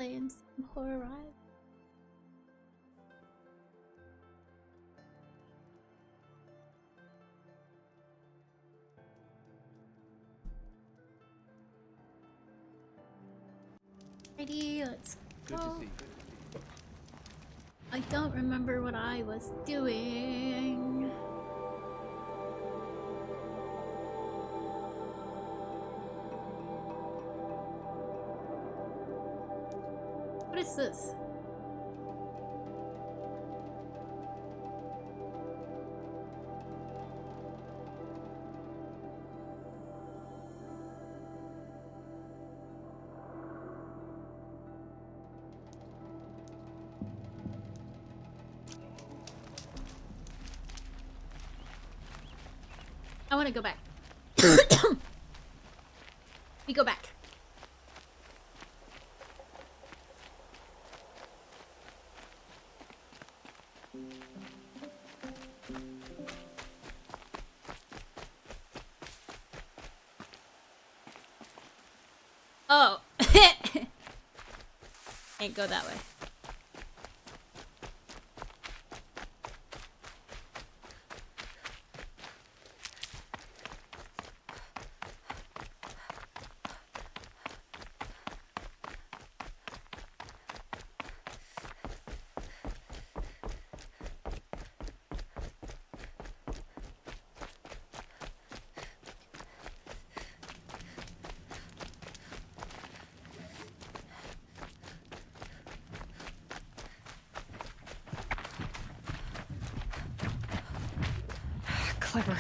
playing some Horror Rise. Alrighty, let's Good to go. see you. I don't remember what I was doing. What is this? I want to go back. We go back. Oh. Can't go that way. Clever.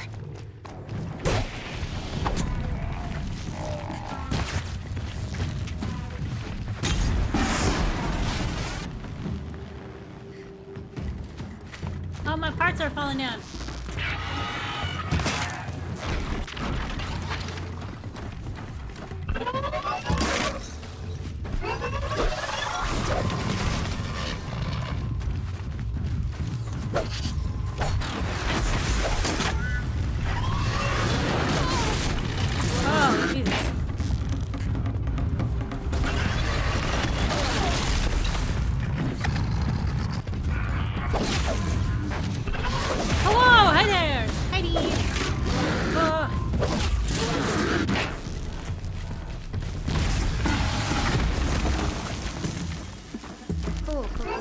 Oh, my parts are falling down. Oh, Jesus. Hello, hi there. Heidi. Cool, cool, cool.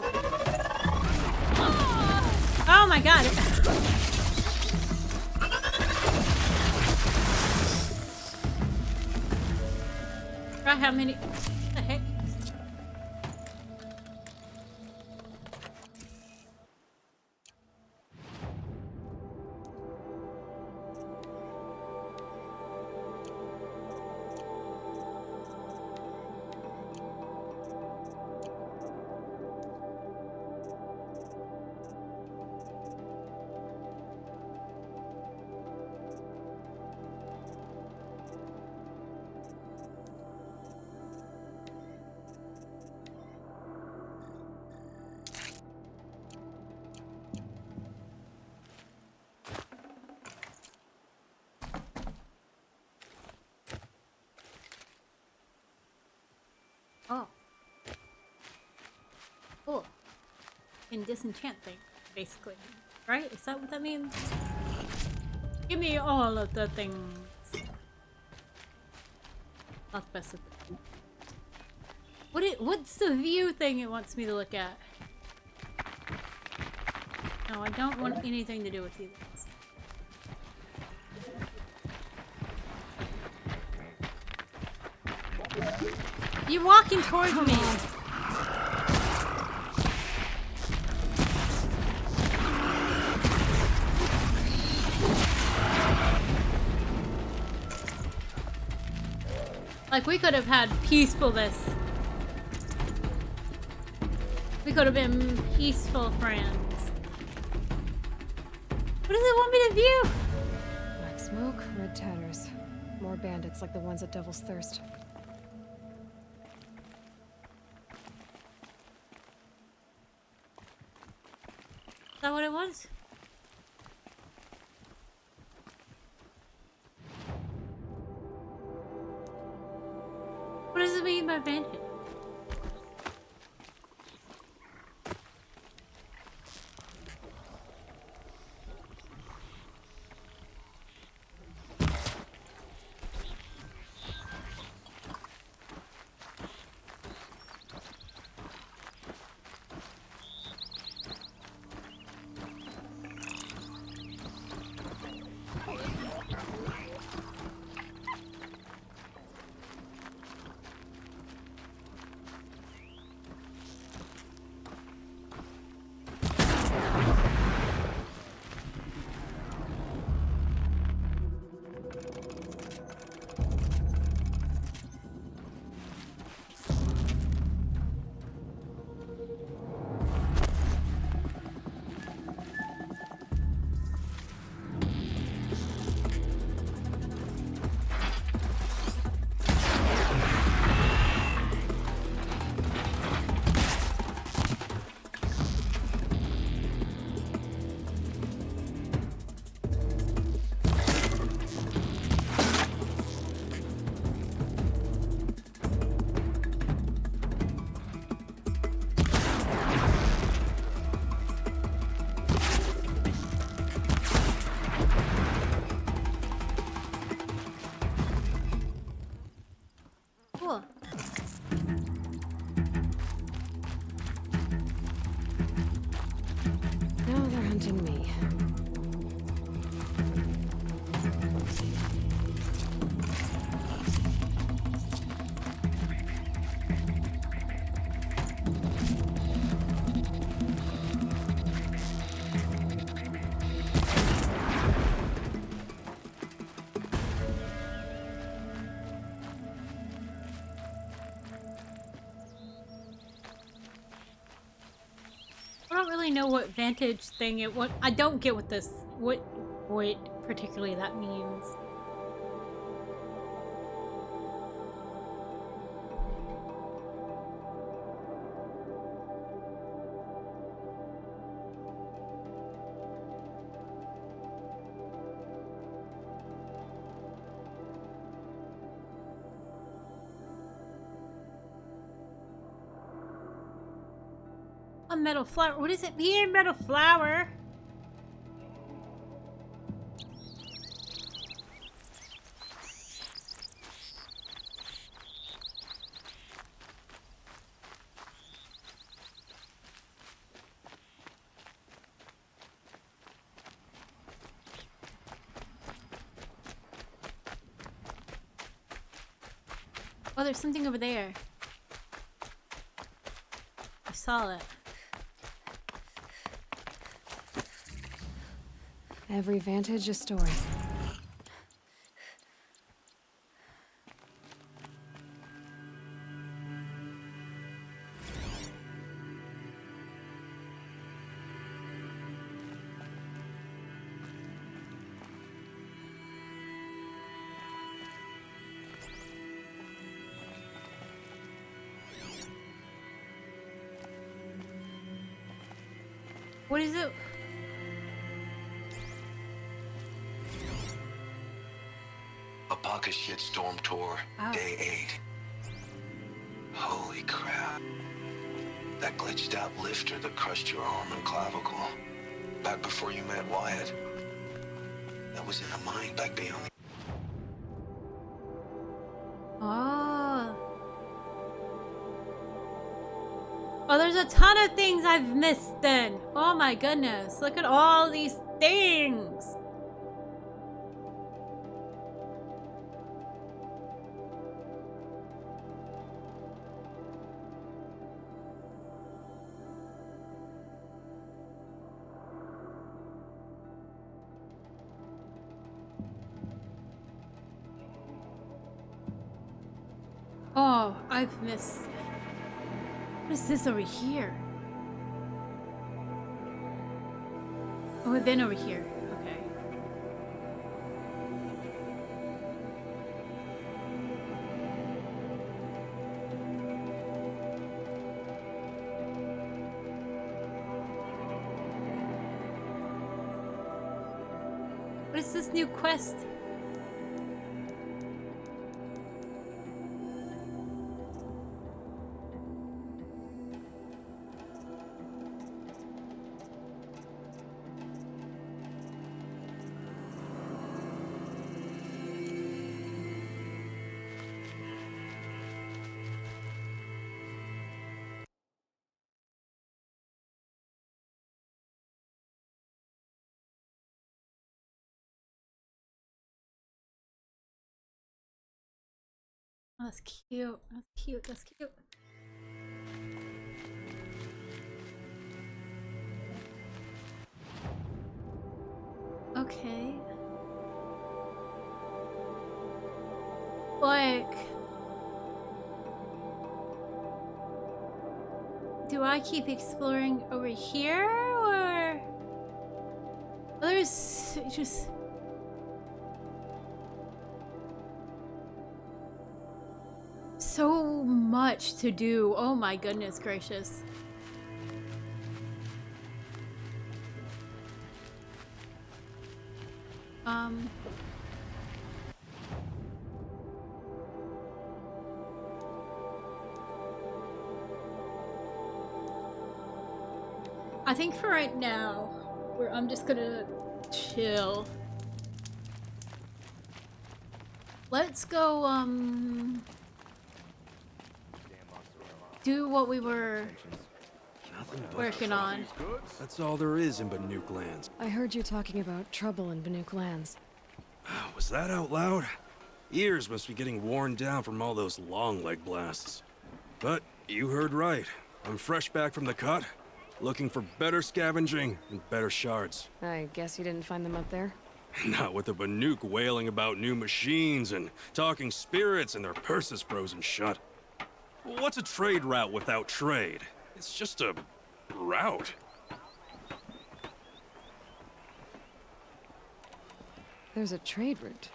Oh my god. Right, how many? What the heck? Oh. Cool. Can disenchant things, basically. Right? Is that what that means? Give me all of the things. Not specific. What's the view thing it wants me to look at? No, I don't want anything to do with these. You're walking towards me. Like, we could have had peacefulness. We could have been peaceful friends. What does it want me to view? Black smoke, red tatters. More bandits like the ones at Devil's Thirst. Is that what it was? What does it mean by bandit? hunting me. I don't really know what vantage thing it what I don't get what this what particularly that means. A metal flower. What does it mean, metal flower? Oh, there's something over there. I saw it. Every vantage a story. What is it? Apaka Shitstorm Tour, Oh. Day 8. Holy crap. That glitched out lifter that crushed your arm and clavicle. Back before you met Wyatt. That was in a mine back beyond the... Oh. Oh, there's a ton of things I've missed then. Oh my goodness. Look at all these things. Oh, I've missed. What is this over here? Oh, we've been over here. Okay. What is this new quest? Oh, that's cute. That's cute. That's cute. Okay. Like, do I keep exploring over here or there's just so much to do. Oh my goodness gracious. I think for right now, I'm just gonna chill. Let's go, do what we were Nothing but Working on. That's all there is in Banuk lands. I heard you talking about trouble in Banuk lands. Was that out loud? Ears must be getting worn down from all those long leg blasts. But you heard right. I'm fresh back from the cut, looking for better scavenging and better shards. I guess you didn't find them up there? Not with the Banuk wailing about new machines and talking spirits and their purses frozen shut. What's a trade route without trade? It's just a route. There's a trade route.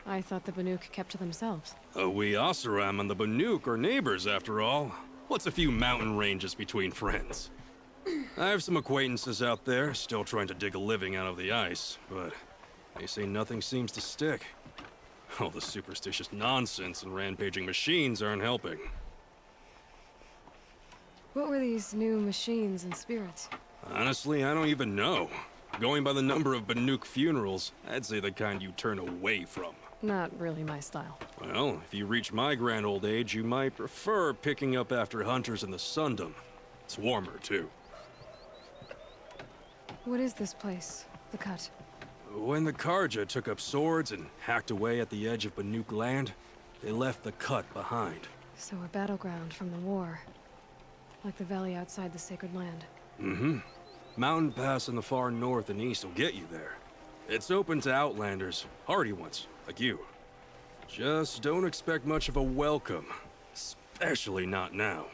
I thought the Banuk kept to themselves. We Oseram and the Banuk are neighbors, after all. What's a few mountain ranges between friends? I have some acquaintances out there, still trying to dig a living out of the ice, but they say nothing seems to stick. All the superstitious nonsense and rampaging machines aren't helping. What were these new machines and spirits? Honestly, I don't even know. Going by the number of Banuk funerals, I'd say the kind you turn away from. Not really my style. Well, if you reach my grand old age, you might prefer picking up after hunters in the Sundom. It's warmer, too. What is this place? The Cut? When the Karja took up swords and hacked away at the edge of Banuk land, they left the Cut behind. So a battleground from the war. Like the valley outside the Sacred Land. Mm-hmm. Mountain Pass in the far north and east will get you there. It's open to outlanders, hardy ones, like you. Just don't expect much of a welcome. Especially not now.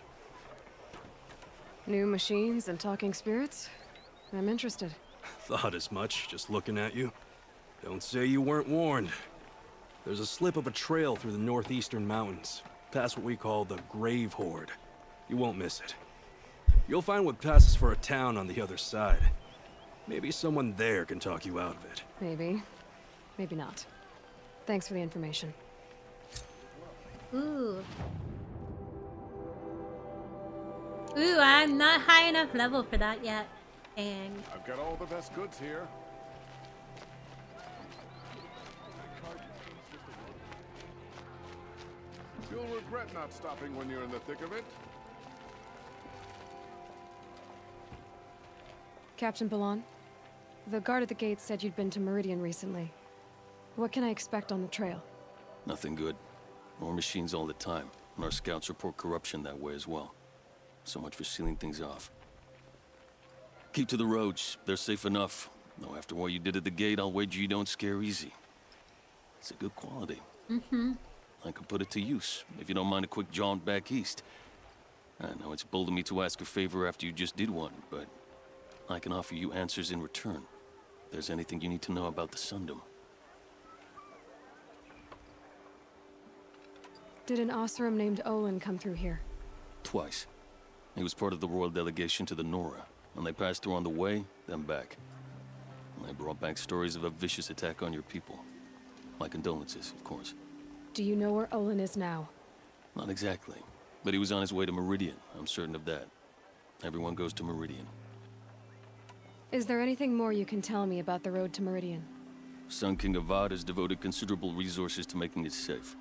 New machines and talking spirits? I'm interested. Thought as much, just looking at you. Don't say you weren't warned. There's a slip of a trail through the northeastern mountains, past what we call the Grave Horde. You won't miss it. You'll find what passes for a town on the other side. Maybe someone there can talk you out of it. Maybe. Maybe not. Thanks for the information. Ooh. Ooh, I'm not high enough level for that yet. And I've got all the best goods here. You'll regret not stopping when you're in the thick of it. Captain Balan, the guard at the gate said you'd been to Meridian recently. What can I expect on the trail? Nothing good. More machines all the time, and our scouts report corruption that way as well. So much for sealing things off. Keep to the roads. They're safe enough. Though after what you did at the gate, I'll wager you don't scare easy. It's a good quality. mm-hmm. I could put it to use, if you don't mind a quick jaunt back east. I know it's bold of me to ask a favor after you just did one, but I can offer you answers in return. If there's anything you need to know about the Sundom. Did an Oseram named Olin come through here? Twice. He was part of the royal delegation to the Nora, and they passed through on the way, then back. And they brought back stories of a vicious attack on your people. My condolences, of course. Do you know where Olin is now? Not exactly, but he was on his way to Meridian, I'm certain of that. Everyone goes to Meridian. Is there anything more you can tell me about the road to Meridian? Sun King Avad has devoted considerable resources to making it safe.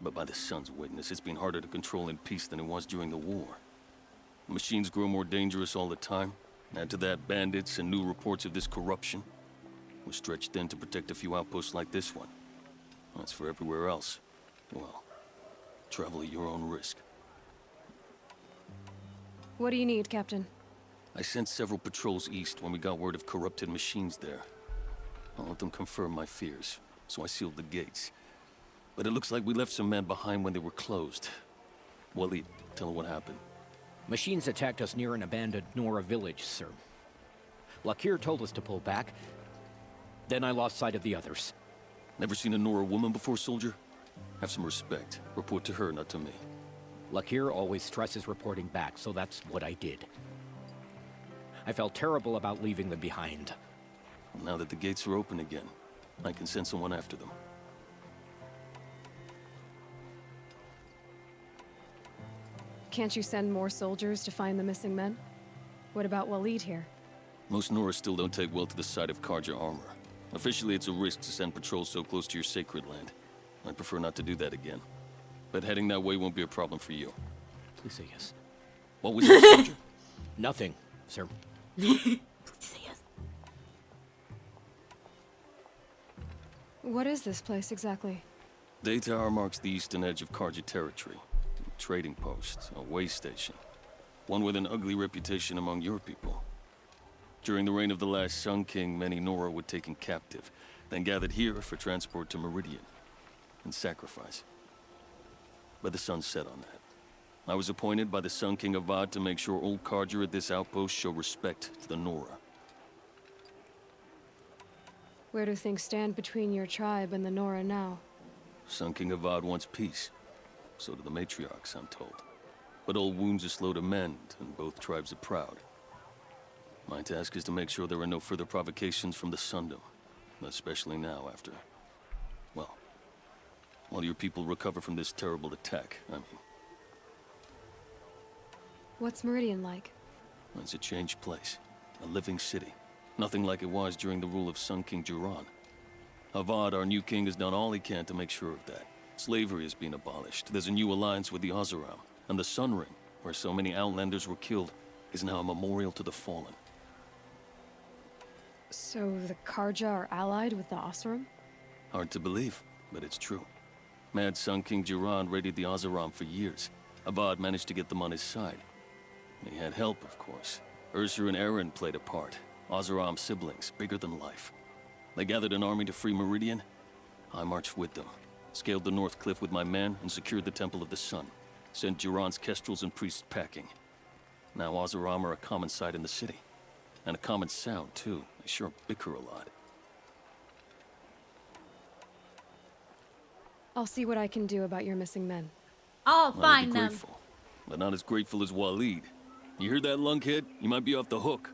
But by the Sun's witness, it's been harder to control in peace than it was during the war. Machines grow more dangerous all the time. Add to that bandits and new reports of this corruption. We're stretched thin to protect a few outposts like this one. As for everywhere else, well, travel at your own risk. What do you need, Captain? I sent several patrols east when we got word of corrupted machines there. All of them confirmed my fears, so I sealed the gates. But it looks like we left some men behind when they were closed. Waleed, tell her what happened. Machines attacked us near an abandoned Nora village, sir. Lakir told us to pull back. Then I lost sight of the others. Never seen a Nora woman before, soldier? Have some respect. Report to her, not to me. Lakir always stresses reporting back, so that's what I did. I felt terrible about leaving them behind. Now that the gates are open again, I can send someone after them. Can't you send more soldiers to find the missing men? What about Waleed here? Most Nora still don't take well to the sight of Karja armor. Officially, it's a risk to send patrols so close to your sacred land. I'd prefer not to do that again. But heading that way won't be a problem for you. Please say yes. What was it, soldier? Nothing, sir. Please say yes. What is this place exactly? Day Tower marks the eastern edge of Karja territory. A trading post, a way station. One with an ugly reputation among your people. During the reign of the last Sun King, many Nora were taken captive, then gathered here for transport to Meridian, and sacrifice. But the sun set on that. I was appointed by the Sun King Avad to make sure old Karja at this outpost show respect to the Nora. Where do things stand between your tribe and the Nora now? Sun King Avad wants peace. So do the matriarchs, I'm told. But old wounds are slow to mend, and both tribes are proud. My task is to make sure there are no further provocations from the Sundom. Especially now after... well, while your people recover from this terrible attack, I mean. What's Meridian like? It's a changed place. A living city. Nothing like it was during the rule of Sun King Juran. Avad, our new king, has done all he can to make sure of that. Slavery has been abolished. There's a new alliance with the Oseram. And the Sun Ring, where so many Outlanders were killed, is now a memorial to the fallen. So the Karja are allied with the Oseram? Hard to believe, but it's true. Mad Sun King Juran raided the Oseram for years. Avad managed to get them on his side. He had help, of course. Ursur and Eren played a part. Oseram siblings, bigger than life. They gathered an army to free Meridian. I marched with them, scaled the North Cliff with my men, and secured the Temple of the Sun. Sent Juran's kestrels and priests packing. Now Oseram are a common sight in the city. And a common sound, too. They sure bicker a lot. I'll see what I can do about your missing men. I'll I'd be find them. grateful, but not as grateful as Waleed. You hear that, lunkhead? You might be off the hook.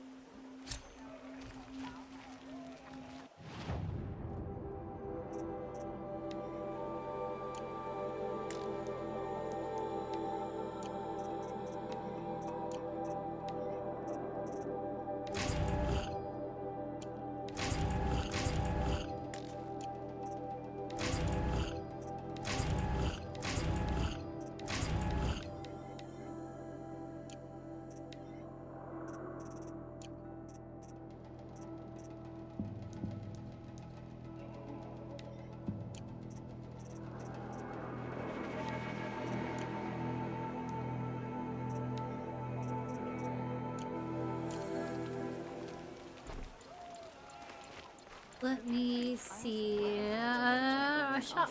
Let me see. A shop.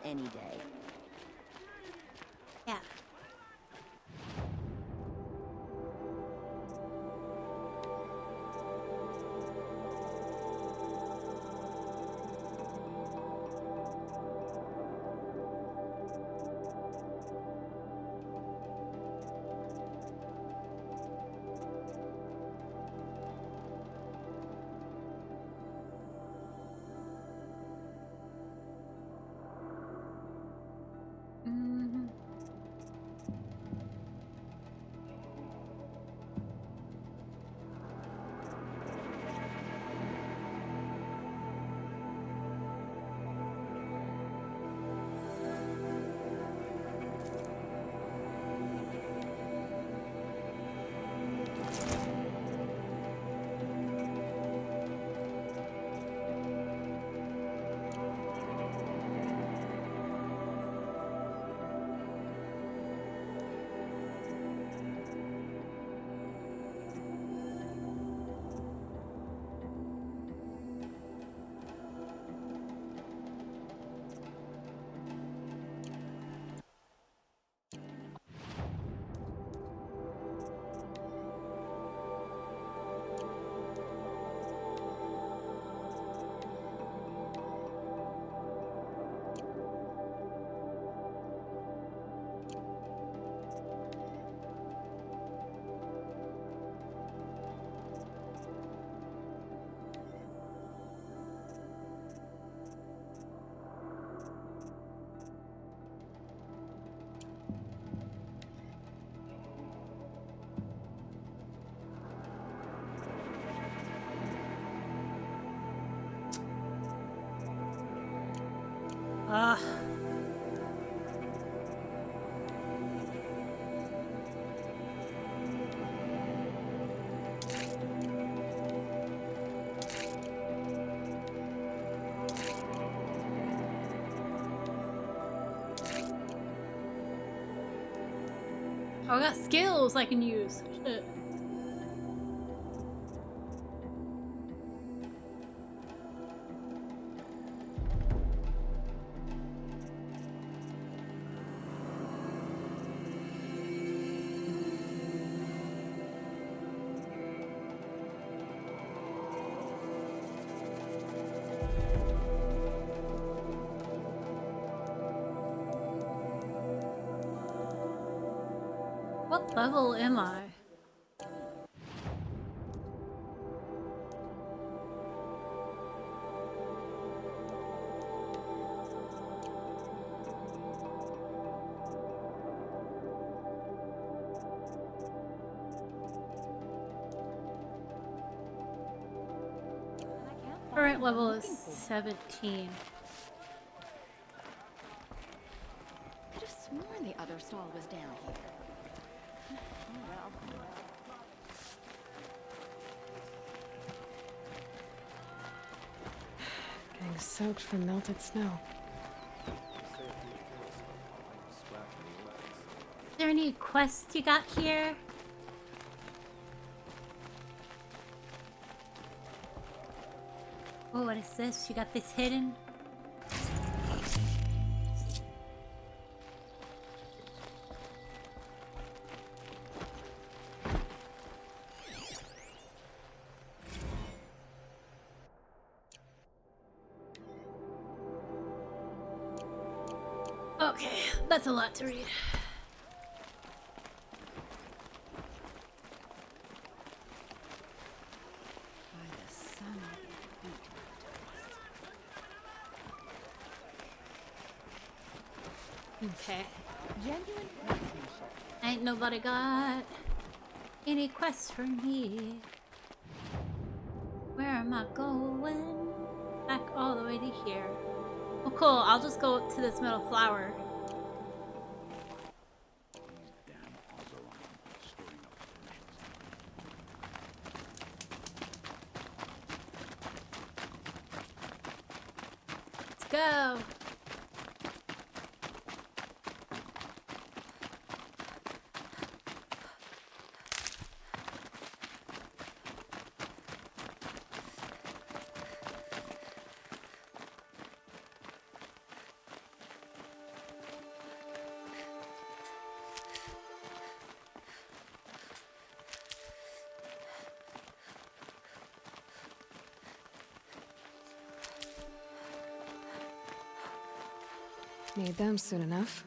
Any day. Yeah. Mhm. Ah. Oh, I got skills I can use. Shit. What level am I? Current level is 17. Could have sworn the other stall was down here. Oh well. Getting soaked from melted snow. Is there any quests you got here? Oh, what is this? You got this hidden? Okay, that's a lot to read. By the sun. Okay. Genuine craftsmanship. Ain't nobody got any quests for me. Where am I going? Back all the way to here. Well, cool. I'll just go up to this metal flower. Let's go. Need them soon enough.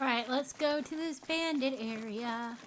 Alright, let's go to this bandit area.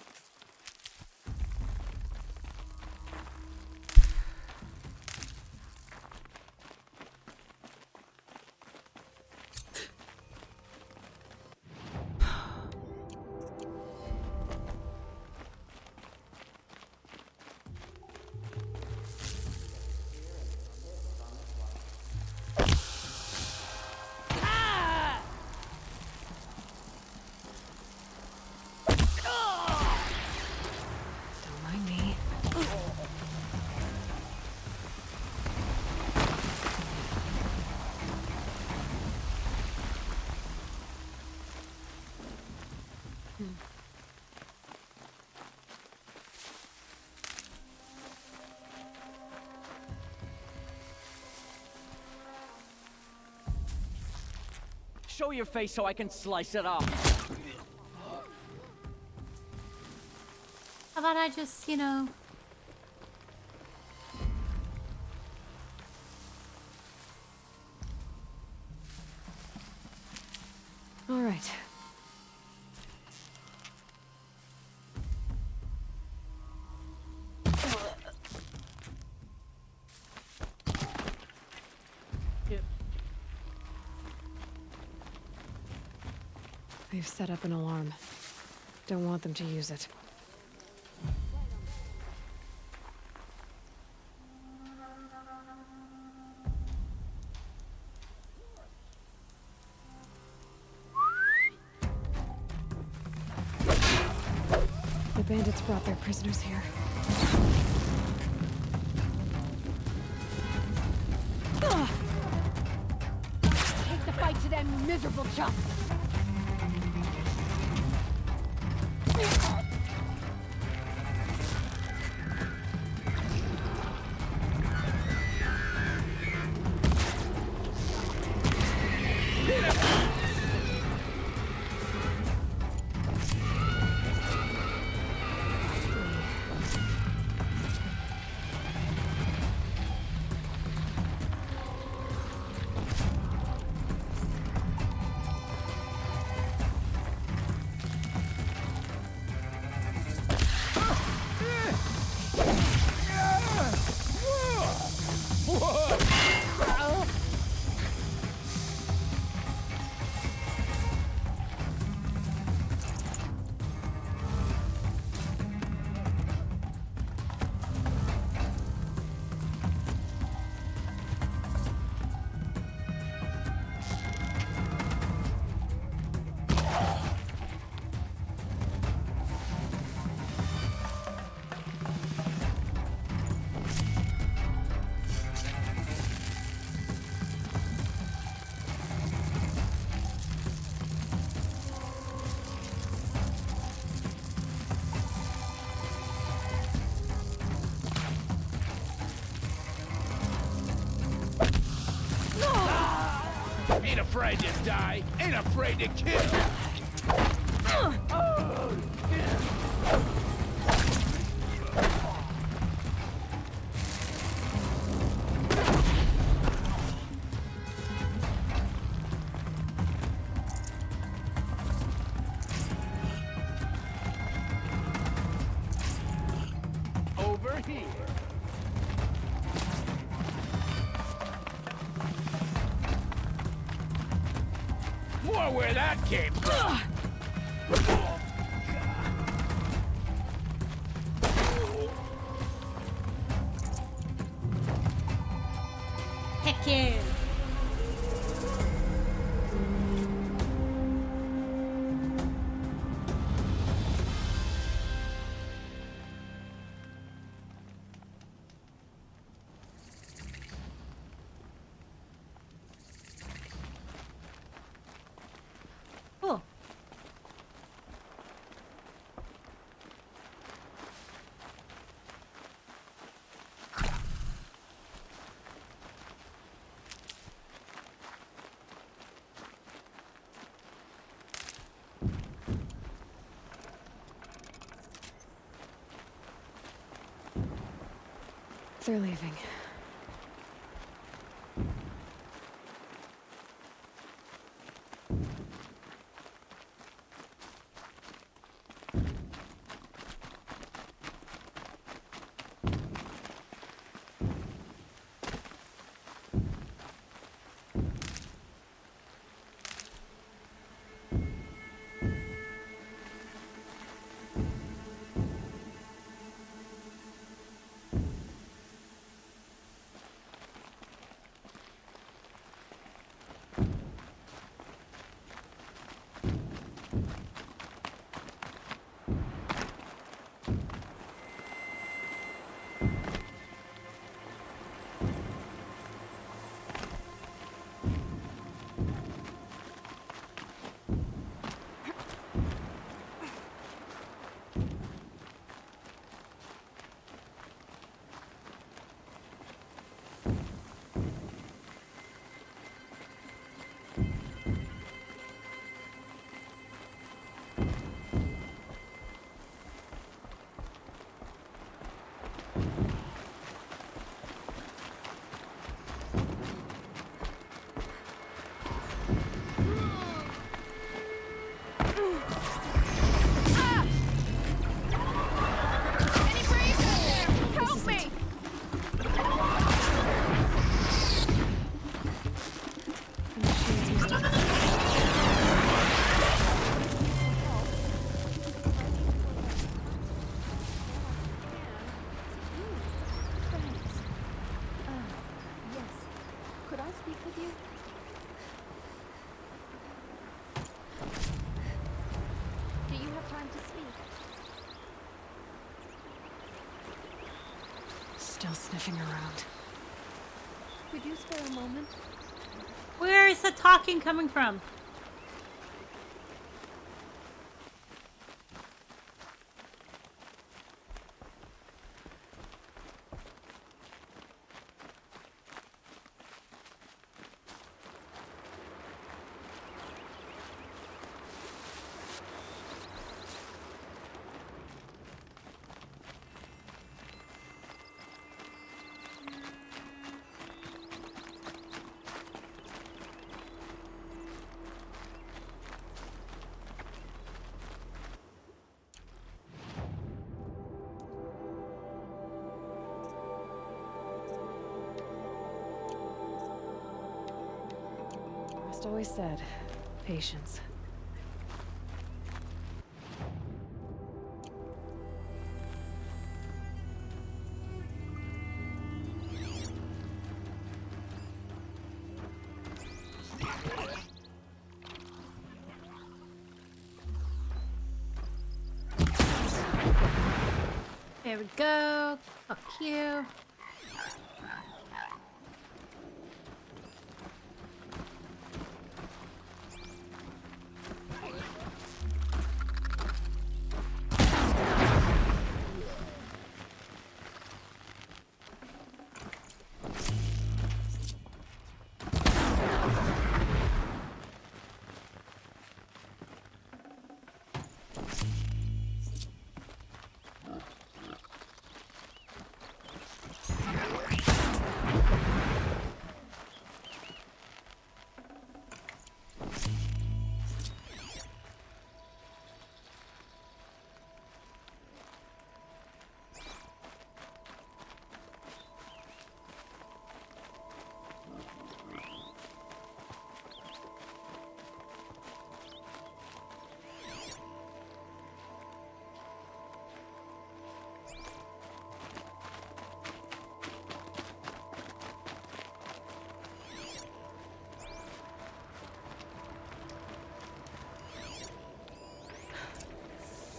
Show your face so I can slice it off. How about I just, you know... All right. Yeah. They've set up an alarm. Don't want them to use it. The bandits brought their prisoners here. Take the fight to them miserable chumps. Ain't afraid to die, ain't afraid to kill. Over here. More where that came from. Heck yeah! Cool. They're leaving. have time to speak. Still sniffing around. Could you spare a moment? Where is the talking coming from? Just always said, patience. There we go. Fuck you.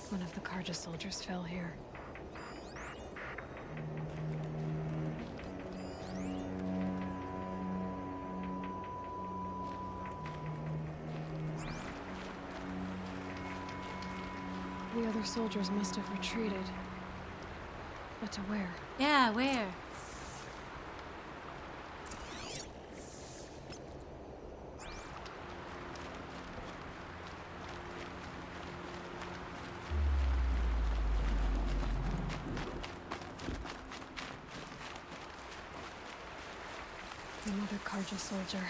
One of the Karja soldiers fell here. The other soldiers must have retreated. But to where? Yeah, where? Another Karja soldier.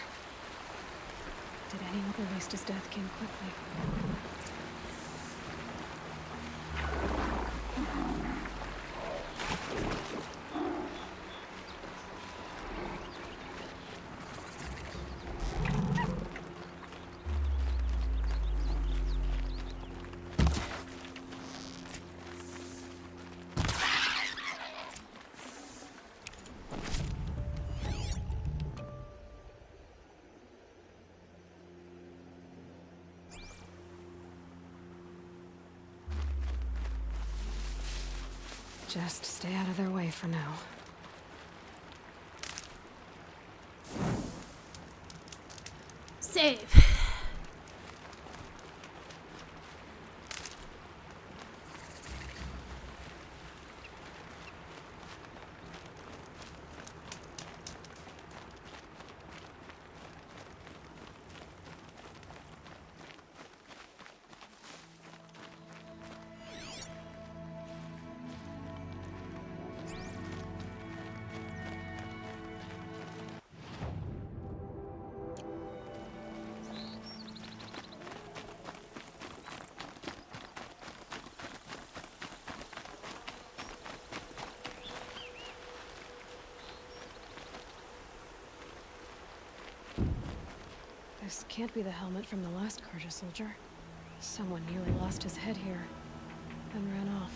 Did anyone release his death came quickly? Just stay out of their way for now. Save. This can't be the helmet from the last Karja soldier. Someone nearly lost his head here, then ran off.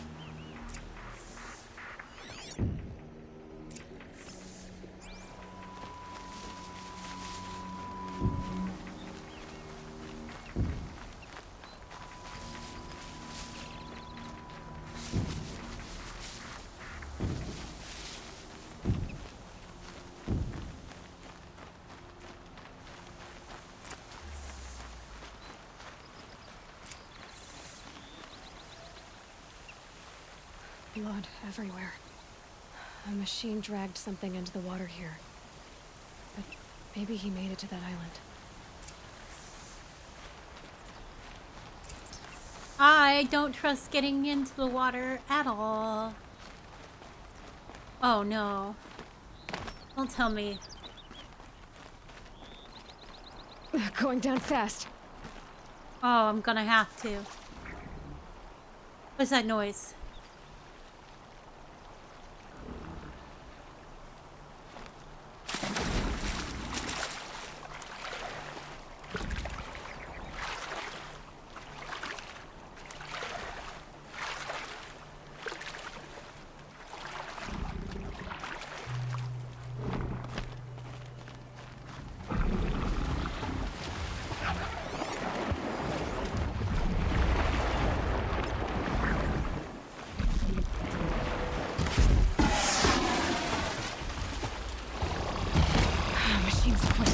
Blood everywhere. A machine dragged something into the water here. But maybe he made it to that island. I don't trust getting into the water at all. Oh no. Don't tell me. Going down fast. Oh, I'm gonna have to. What's that noise? Machine's quick.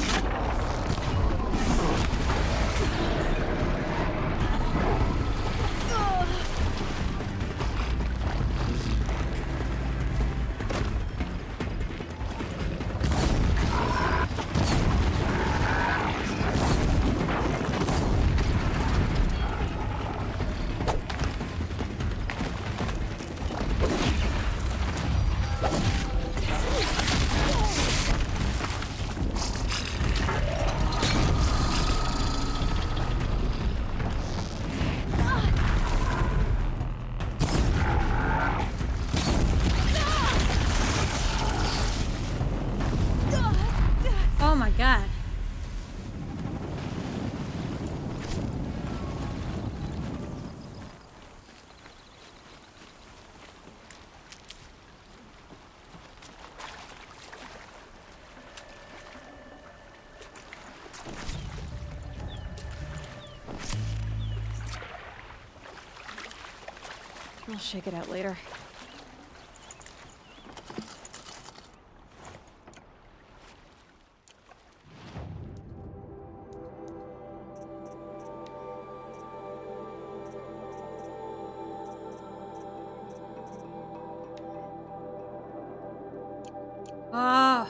Oh my god. I'll shake it out later. Oh.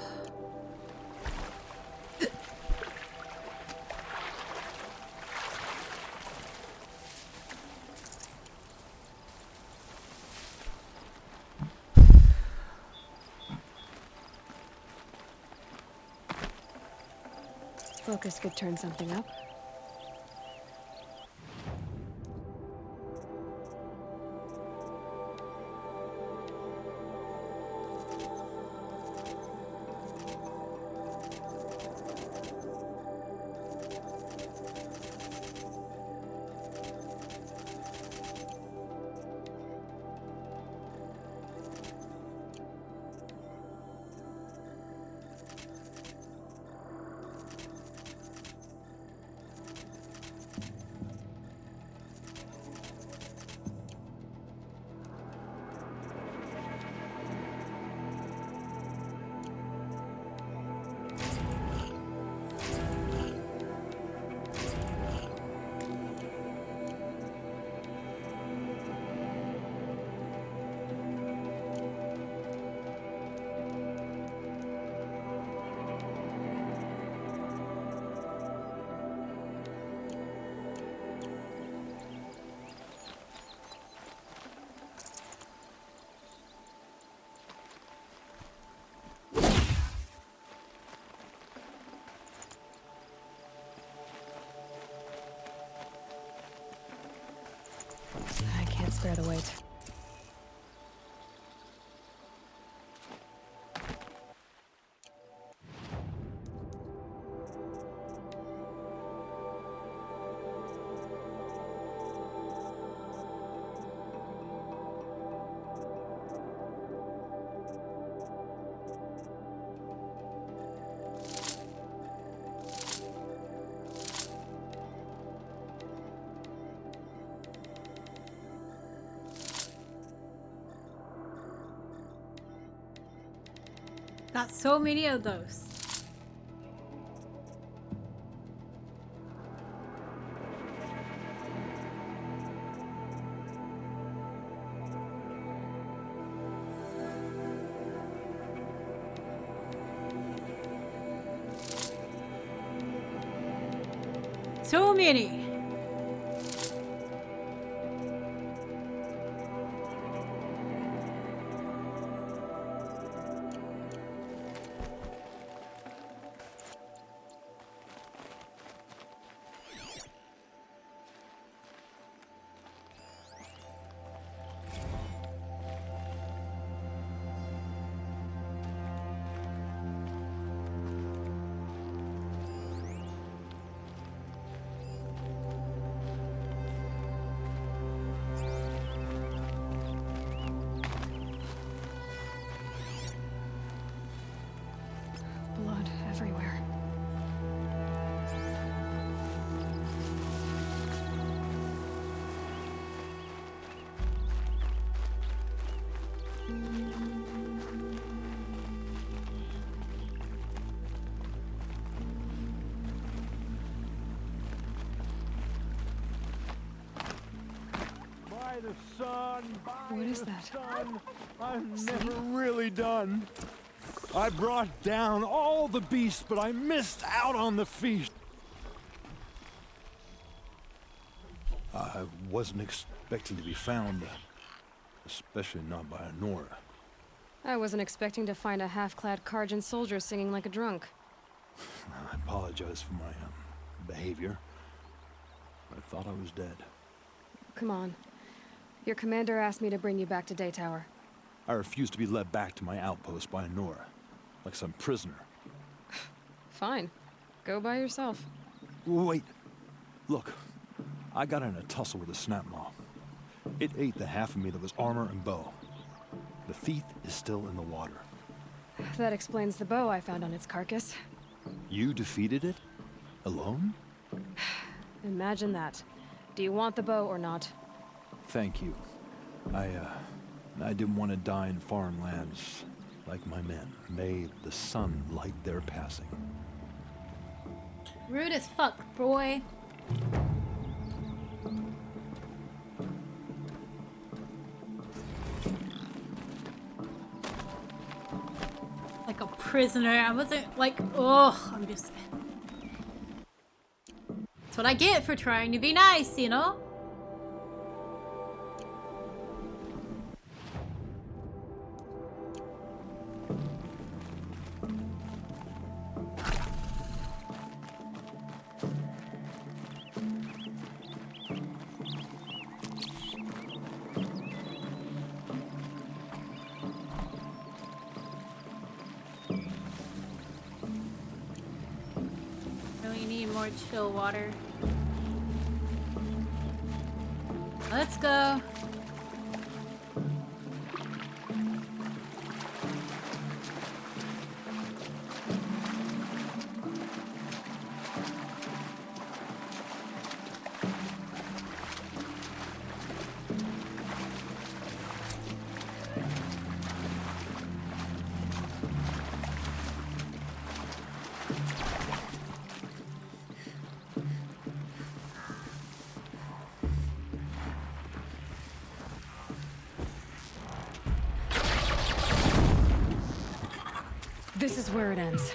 Focus could turn something up. I can't spare the weight. Got so many of those. So many. Blood everywhere. By the sun, by What is the that? sun, I'm never really done. I brought down all the beasts, but I missed out on the feast. I wasn't expecting to be found, especially not by Nora. I wasn't expecting to find a half-clad Karjan soldier singing like a drunk. I apologize for my behavior. I thought I was dead. Come on. Your commander asked me to bring you back to Daytower. I refused to be led back to my outpost by Nora, like some prisoner. Fine. Go by yourself. Wait. Look, I got in a tussle with a snapmaw. It ate the half of me that was armor and bow. The thief is still in the water. That explains the bow I found on its carcass. You defeated it? Alone? Imagine that. Do you want the bow or not? Thank you. I didn't want to die in foreign lands like my men. May the sun light their passing. Rude as fuck, boy. Like a prisoner. I wasn't like, oh, I'm just. That's what I get for trying to be nice, you know? Really need more chill water. Let's go. This is where it ends.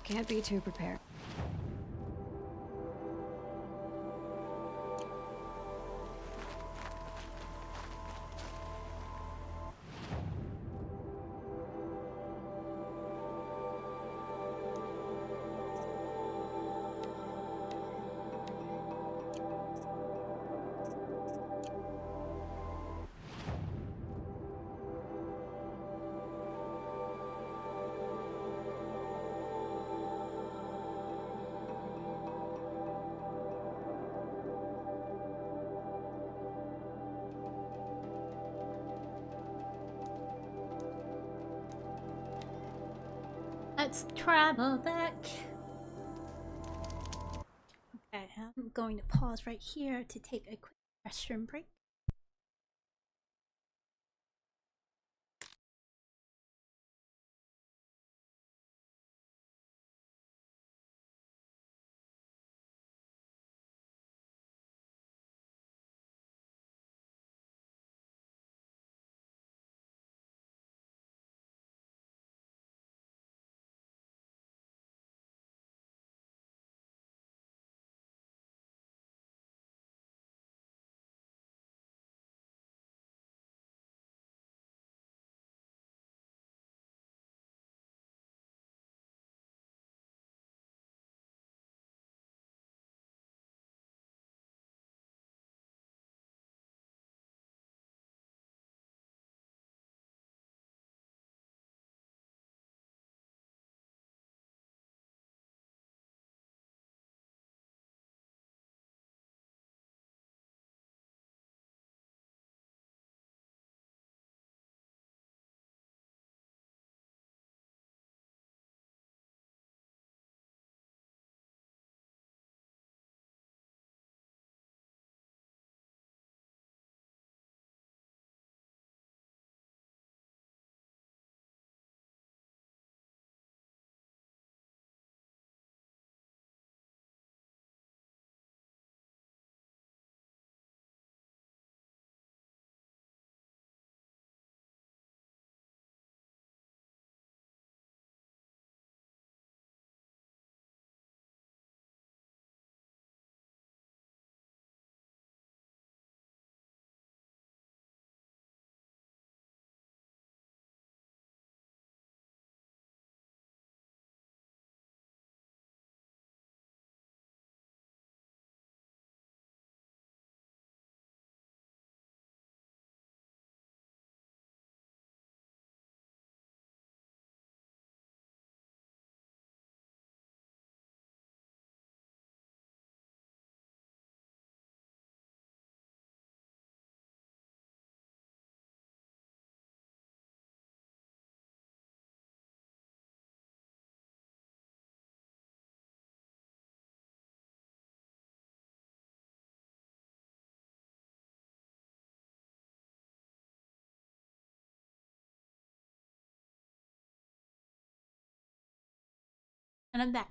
Can't be too prepared. Let's travel back. Okay, I'm going to pause right here to take a quick restroom break. And I'm back.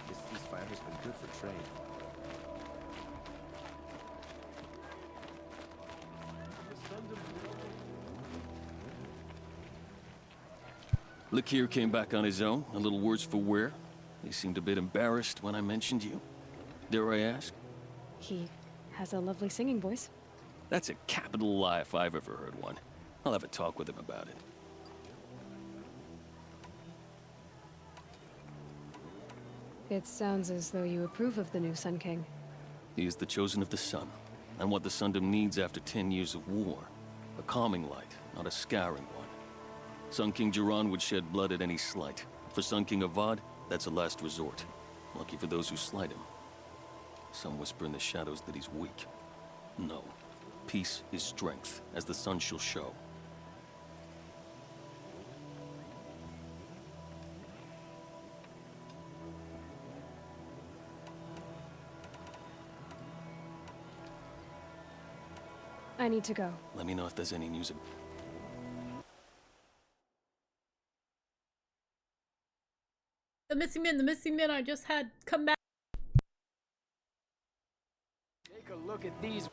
This ceasefire has been good for trade. Lakir came back on his own, a little worse for wear. He seemed a bit embarrassed when I mentioned you. Dare I ask? He has a lovely singing voice. That's a capital lie if I've ever heard one. I'll have a talk with him about it. It sounds as though you approve of the new Sun King. He is the chosen of the Sun, and what the Sundom needs after 10 years of war. A calming light, not a scouring one. Sun King Jiran would shed blood at any slight. For Sun King Avad, that's a last resort. Lucky for those who slight him. Some whisper in the shadows that he's weak. No. Peace is strength, as the sun shall show. I need to go. Let me know if there's any news. The missing men I just had come back. Take a look at these.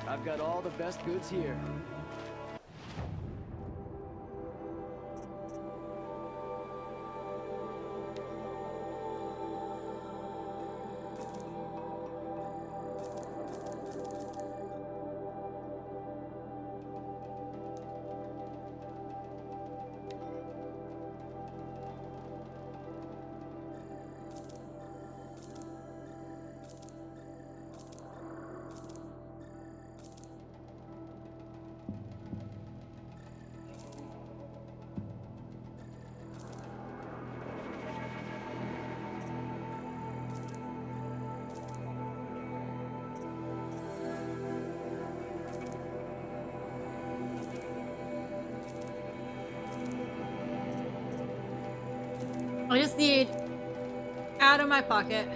I've got all the best goods here. I just need out of my pocket.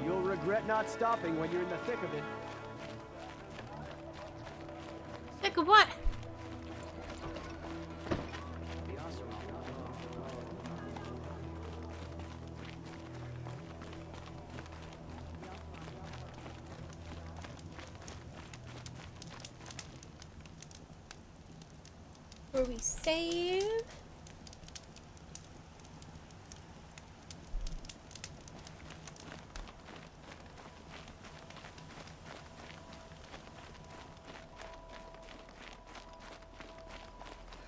You'll regret not stopping when you're in the thick of it. Thick of what? Where we save?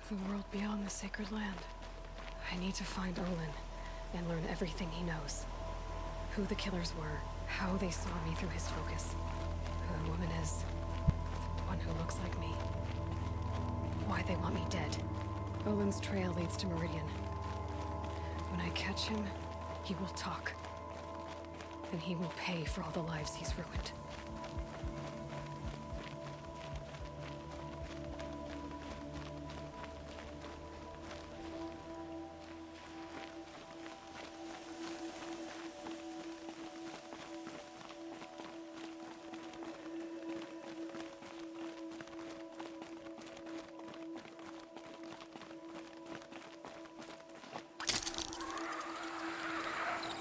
The world beyond the sacred land. I need to find Olin and learn everything he knows. Who the killers were, how they saw me through his focus, who the woman is, the one who looks like me, why they want me dead. Olin's trail leads to Meridian. When I catch him, he will talk. Then he will pay for all the lives he's ruined.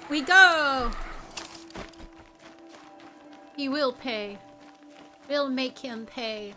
We go! He will pay. We'll make him pay.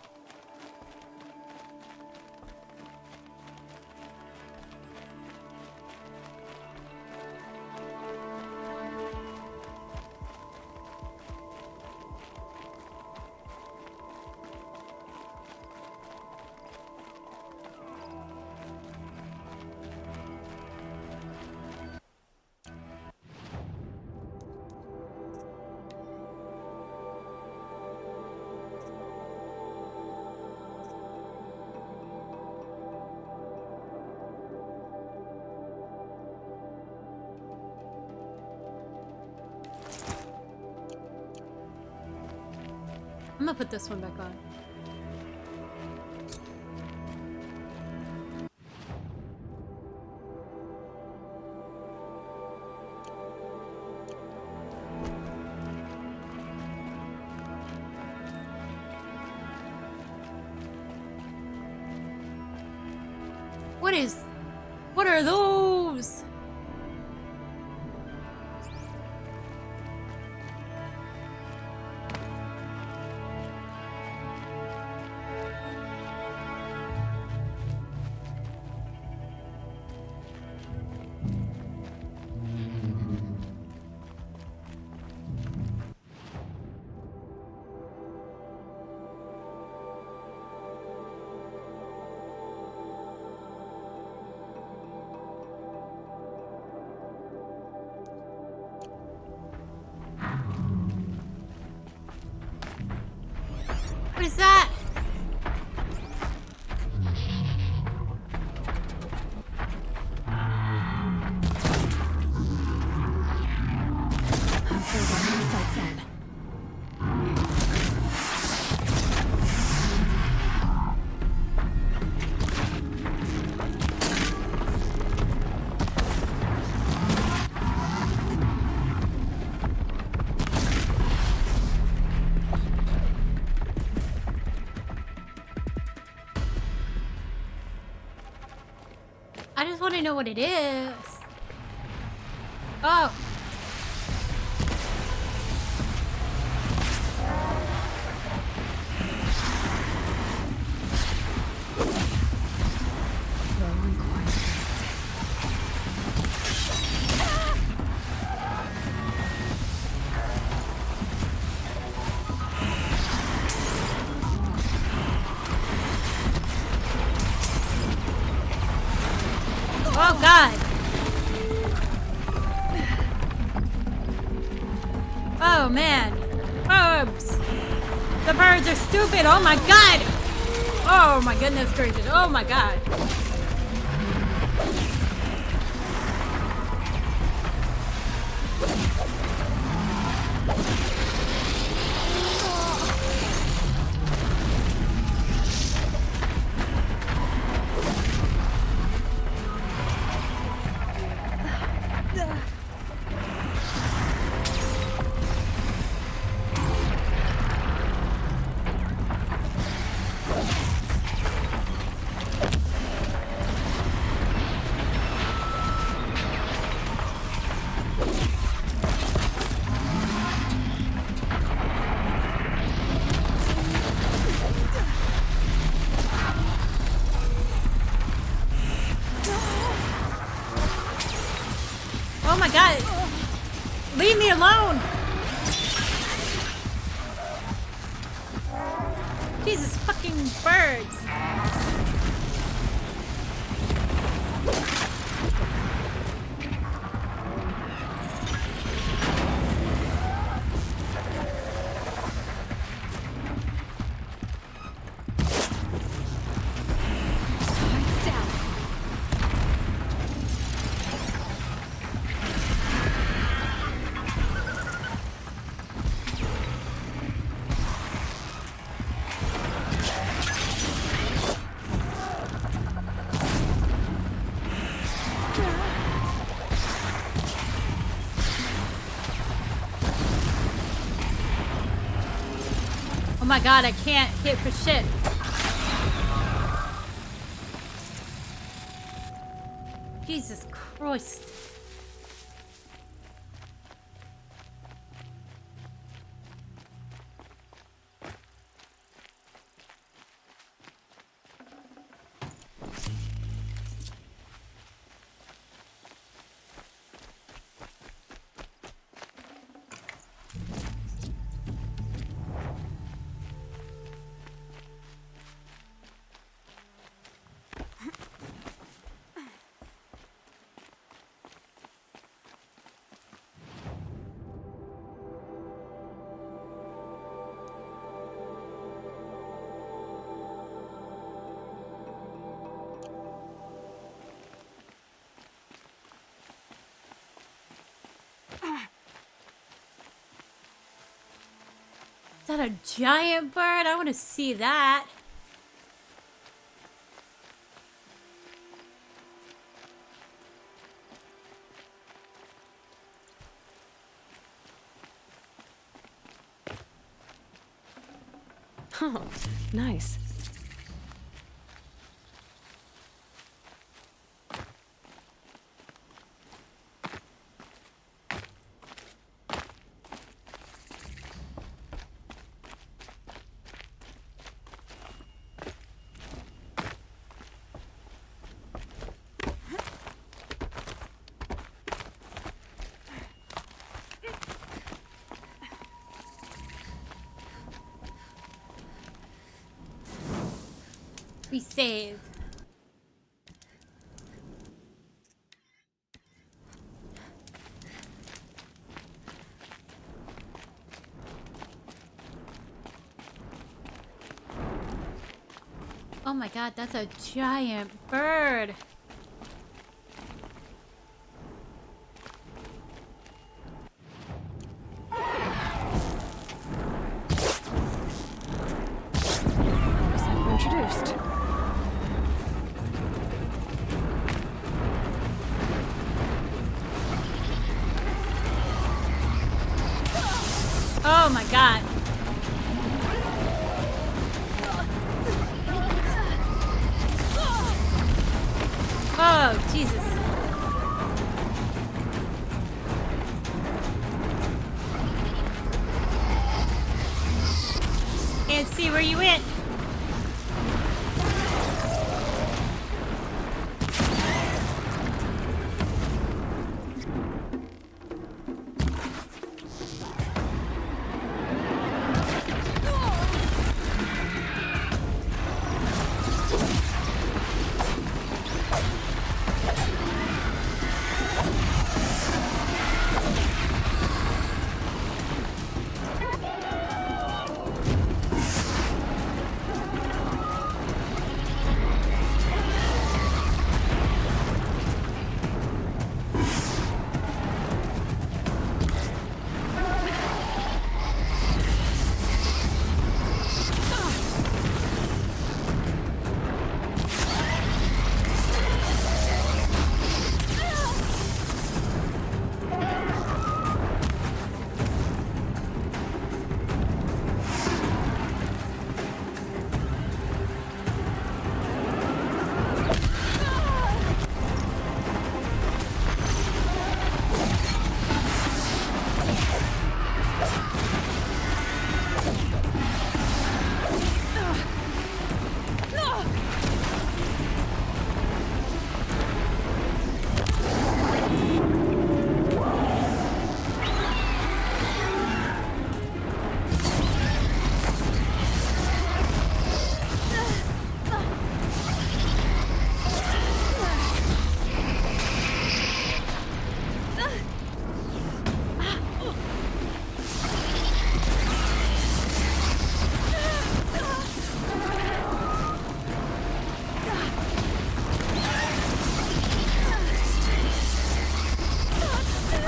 I'm gonna put this one back on. What are those? What is that? I just want to know what it is. Oh. Oh God! Oh man! Birds! The birds are stupid! Oh my God! Oh my goodness gracious! Oh my God! Oh my God! Leave me alone! Jesus fucking birds! Oh my God, I can't hit for shit. Jesus Christ. that a giant bird? I want to see that. Oh, nice. We save. Oh my god, that's a giant bird. I'm introduced. Oh my god. Oh, Jesus. Can't see where you went.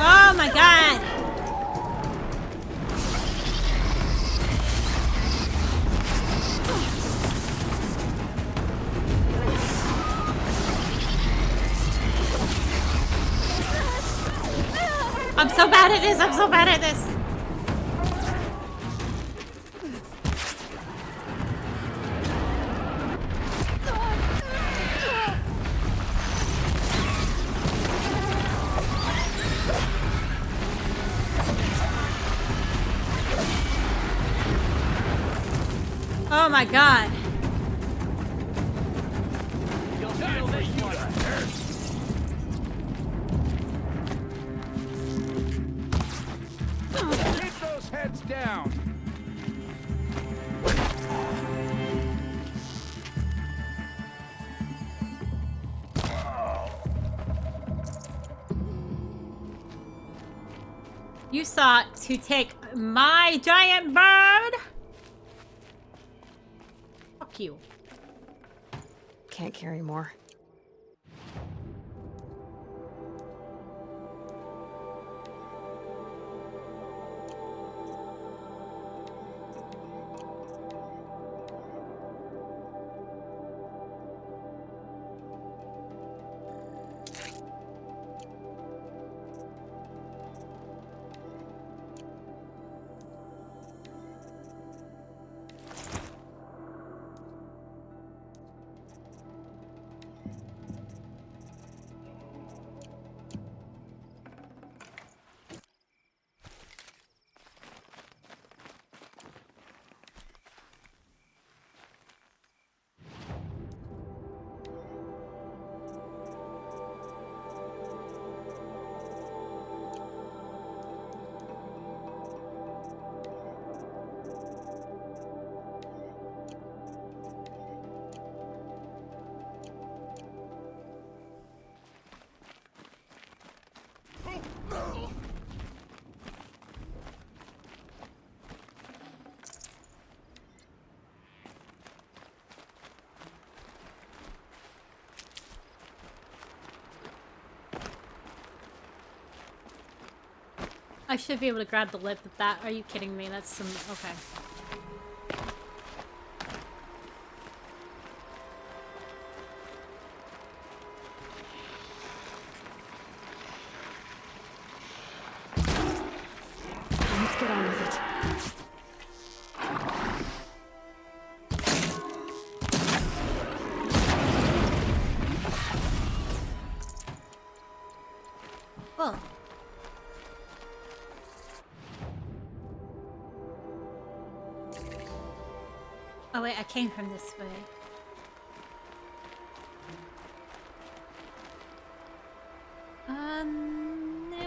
Oh my god. I'm so bad at this. I'm so bad at this. Oh my god. Keep those heads down. You sought to take my giant bird? Fuck you. Can't carry more. I should be able to grab the lip of that. Are you kidding me? That's some... Okay. Let's get on with it. Cool. Oh wait, I came from this way.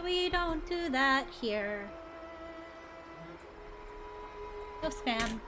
We don't do that here. No spam.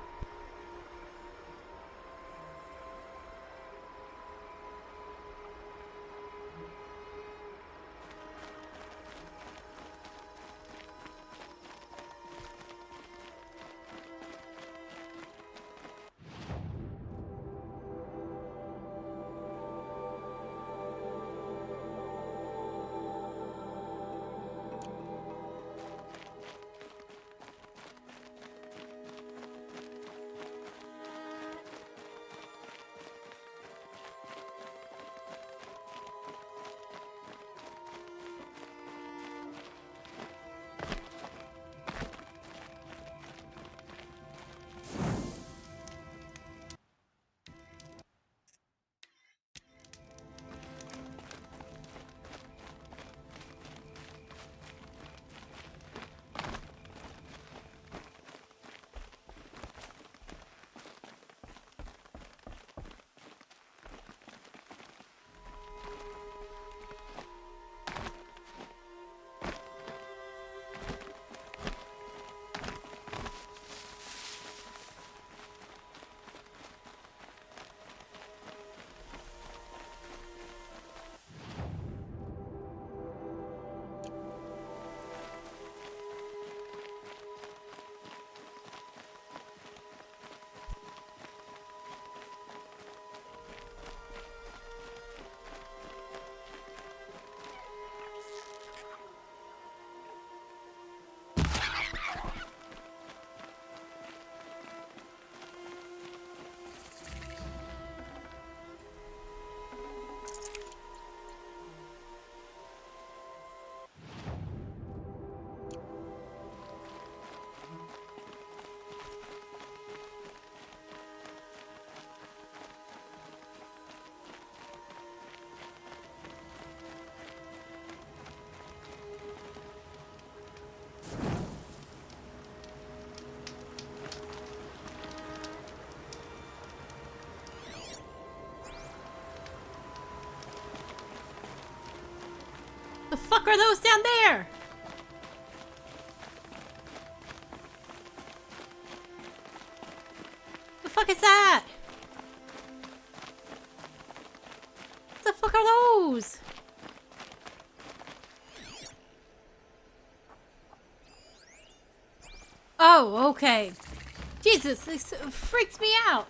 The fuck are those down there? The fuck is that? What the fuck are those? Oh, okay. Jesus, this freaks me out.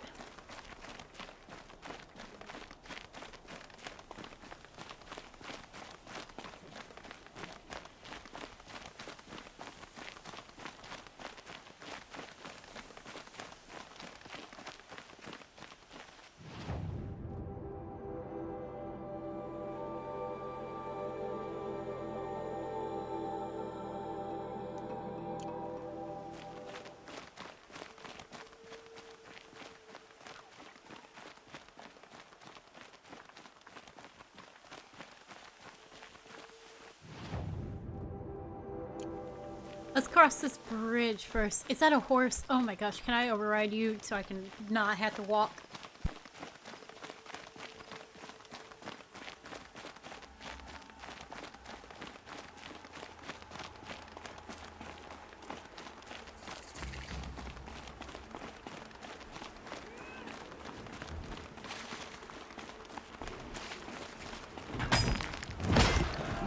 Let's cross this bridge first. Is that a horse? Oh my gosh, can I override you so I can not have to walk?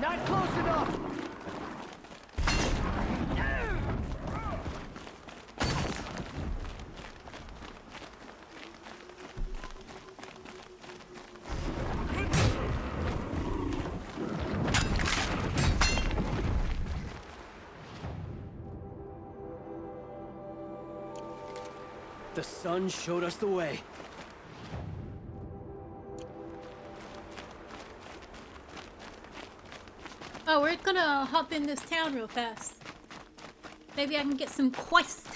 Not close enough! The sun showed us the way. Oh, we're gonna hop in this town real fast. Maybe I can get some quest.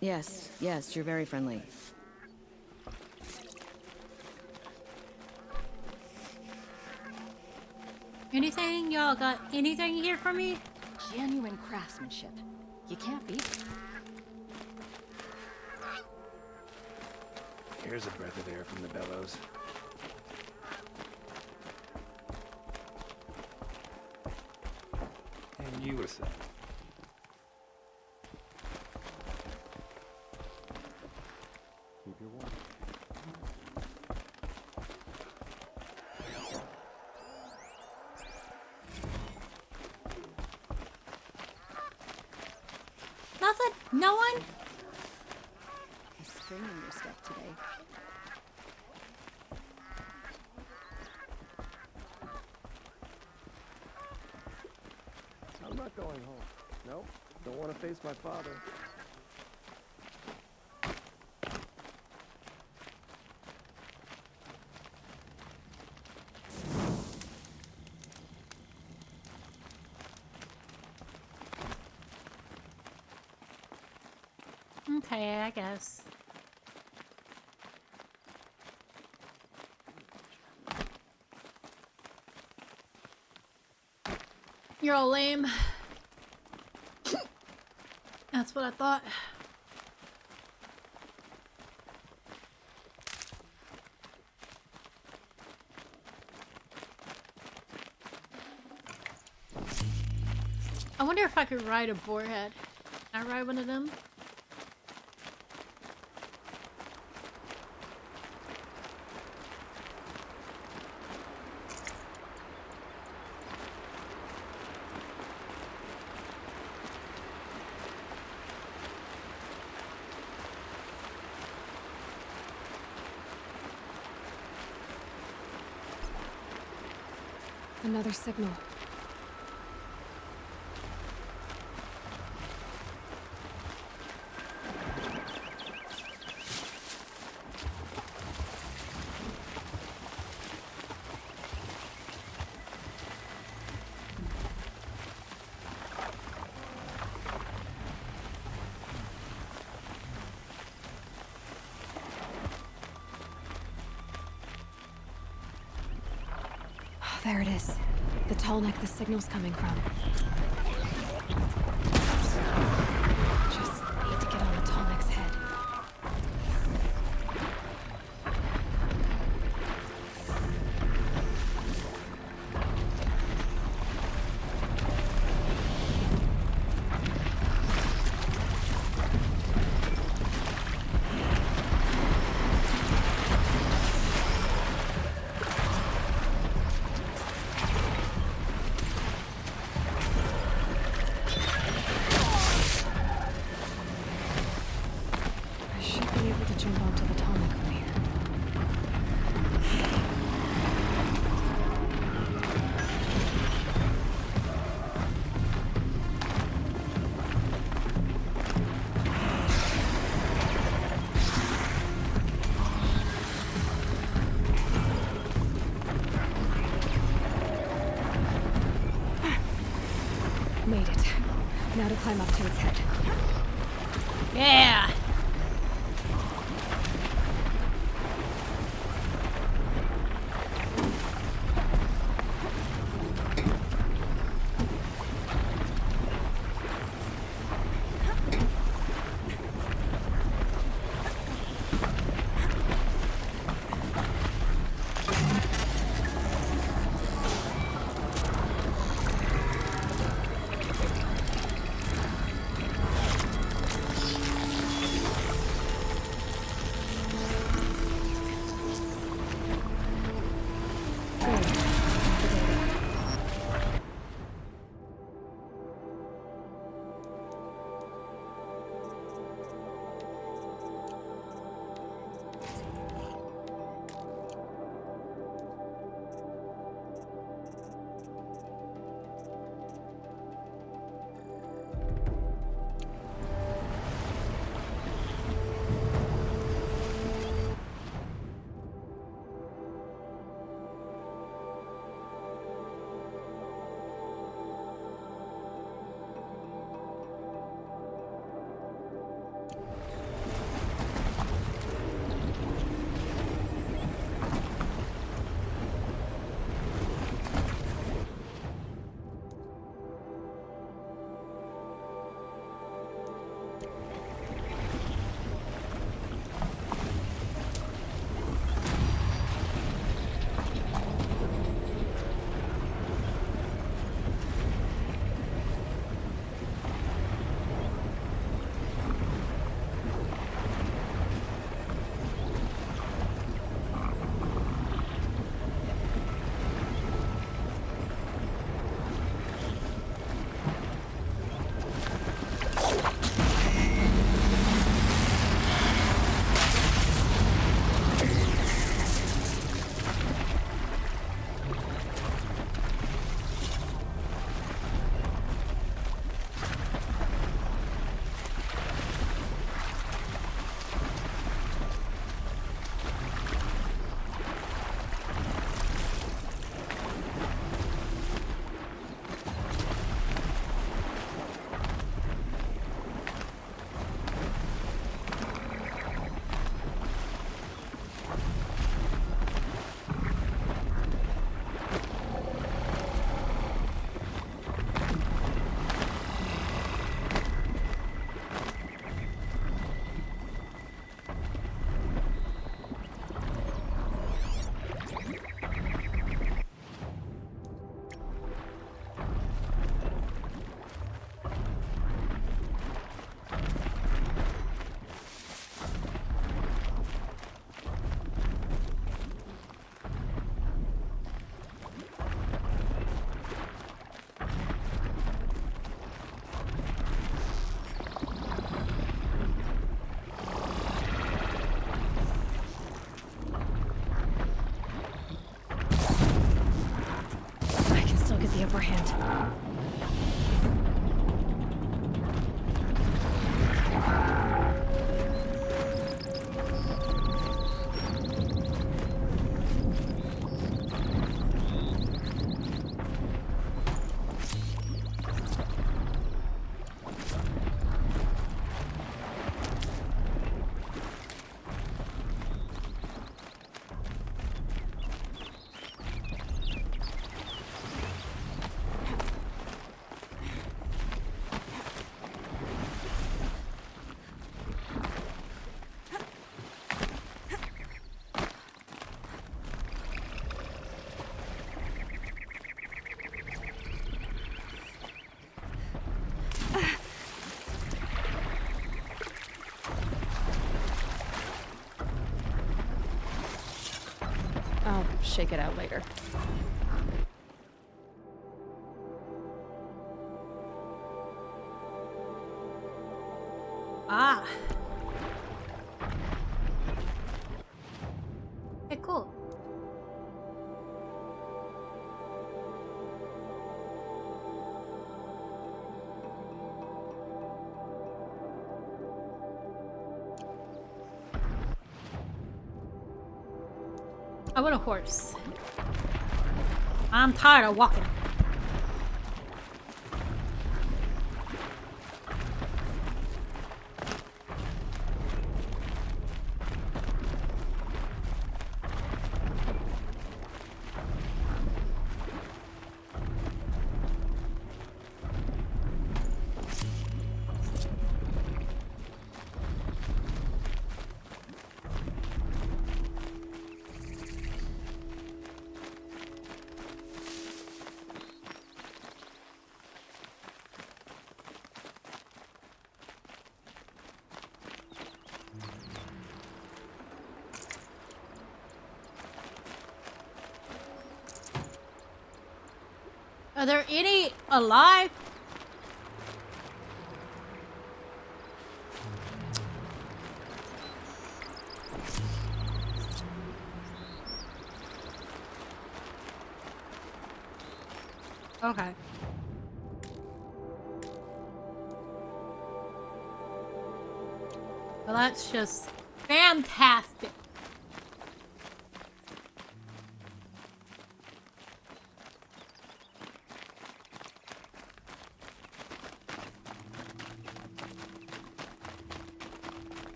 Yes, yes, you're very friendly. Anything? Y'all got anything here for me? Genuine craftsmanship. You can't beat it. Here's a breath of air from the bellows. And you a sec. Keep your warm. Nothing? No one? A spring in your step today. I'm not going home. Nope. Don't want to face my father. Okay, I guess. You're all lame. That's what I thought. I wonder if I could ride a boarhead. Can I ride one of them? Another signal. There it is. The tall neck the signal's coming from. Just need to get on the tall neck's head. made it. Now to climb up to its head. Yeah. The upper hand. I'll shake it out later. Ah. Okay, cool. I want a horse. I'm tired of walking. Are there any alive? Okay. Well, that's just fantastic.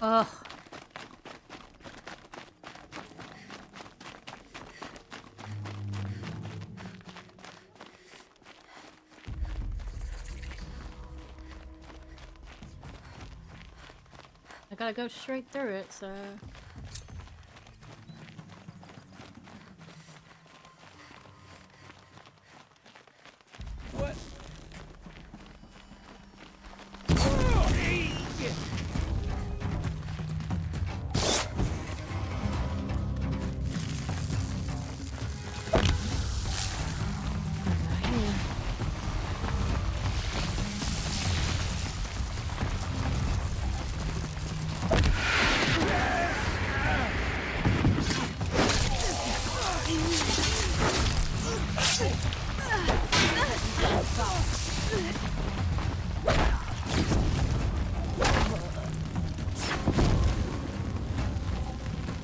Ugh. I gotta go straight through it, so... What?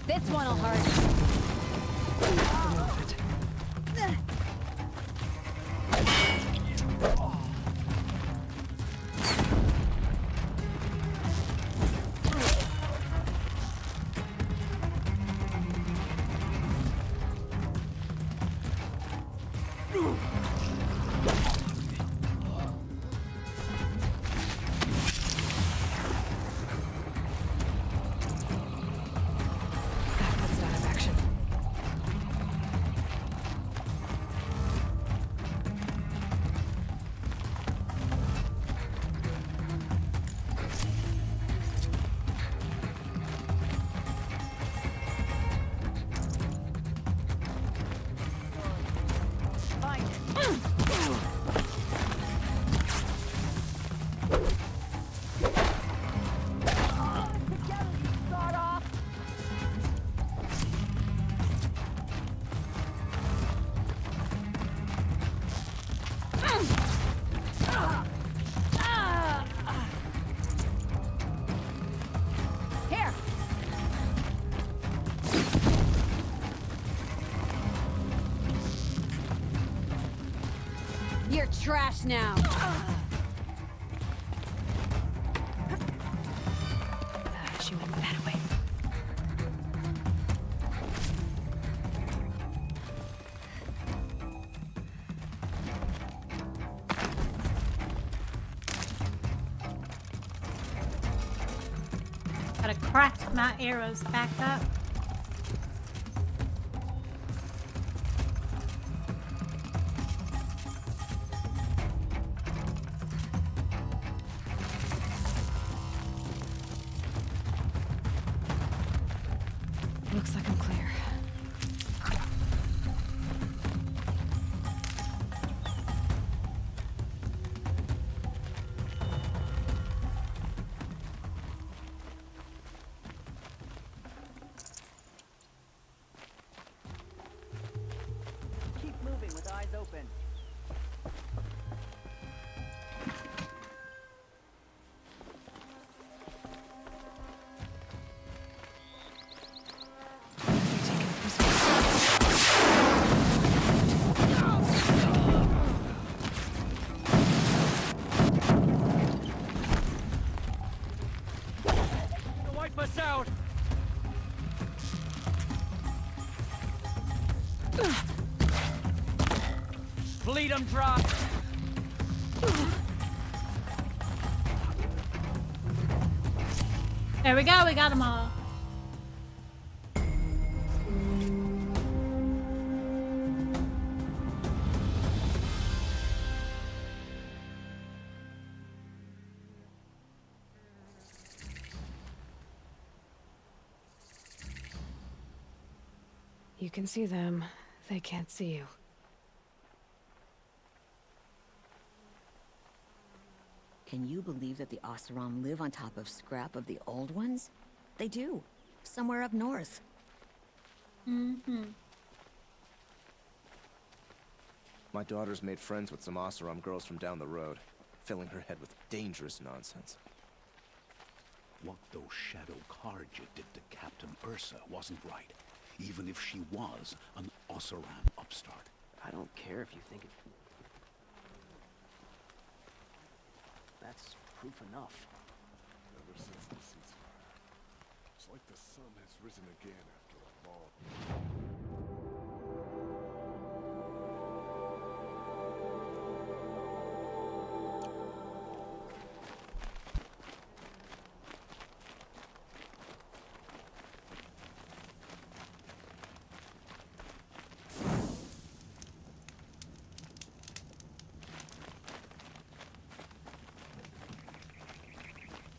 This one'll hurt. That puts it out of action. Here. You're trash now. She went that way. Gotta craft my arrows back up. Looks like I'm clear. Keep moving with eyes open. Wipe us out! Bleed 'em dry! There we go, we got them all. You can see them. They can't see you. Can you believe that the Oseram live on top of scrap of the old ones? They do. Somewhere up north. Mm-hmm. My daughter's made friends with some Oseram girls from down the road, filling her head with dangerous nonsense. What those Shadow Carja did to Captain Ursa wasn't right, even if she was an Oseram upstart. I don't care if you think it... That's proof enough. Ever since the ceasefire, it's like the sun has risen again after a long...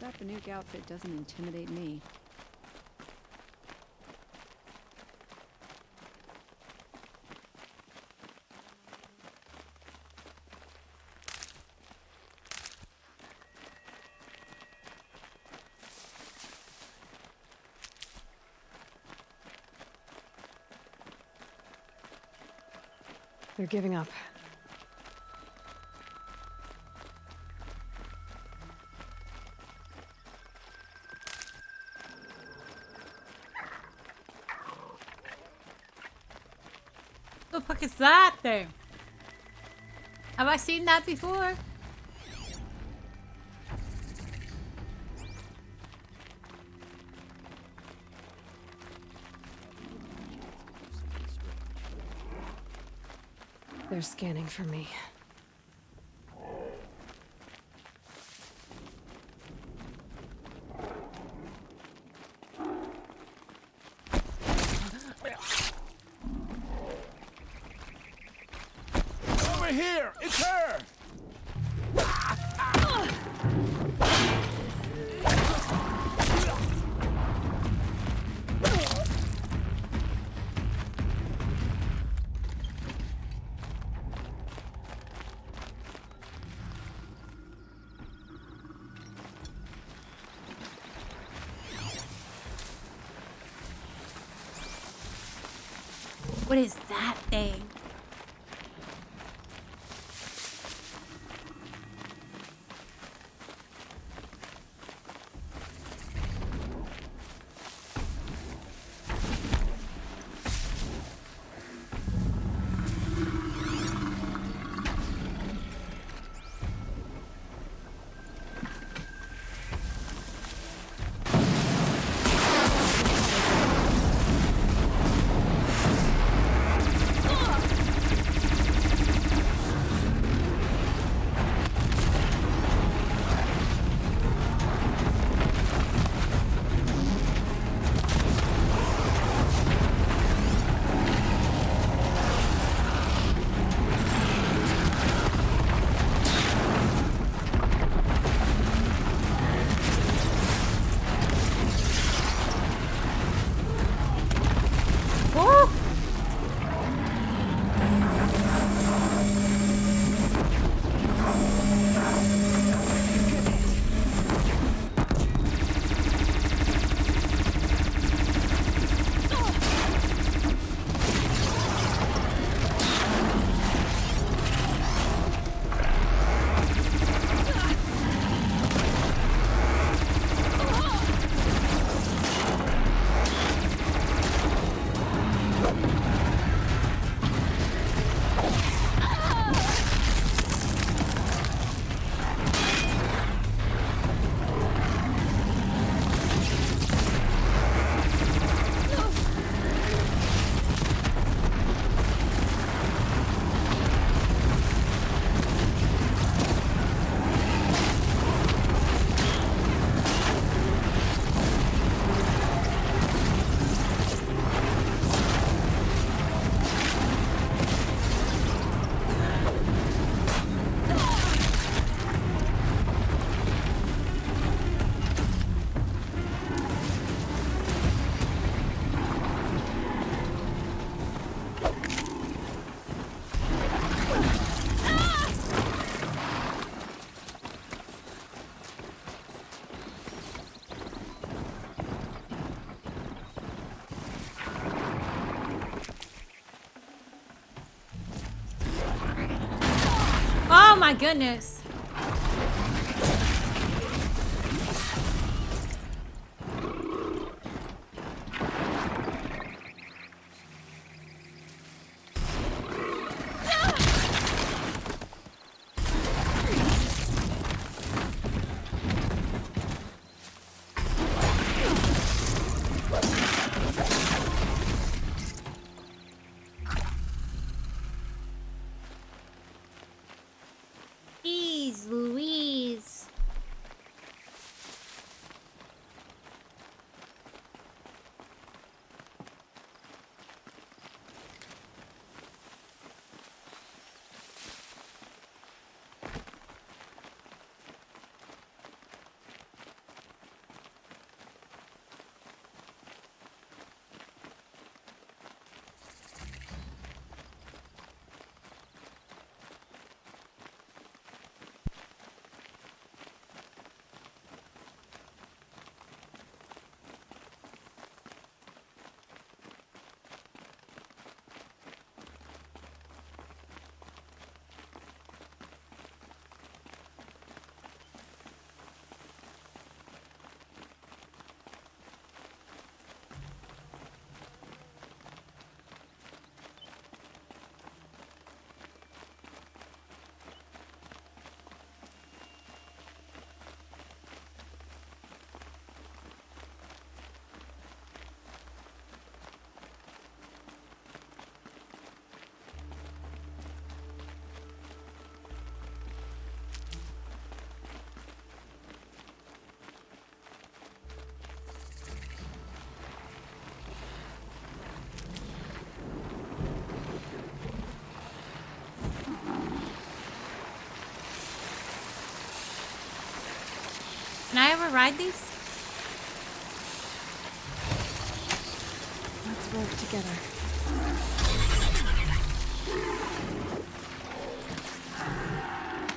That Banuk outfit doesn't intimidate me. They're giving up. The fuck is that thing? Have I seen that before? They're scanning for me. Over here! It's her! What is that thing? Oh my goodness. Jeez Louise. Can I ever ride these? Let's work together.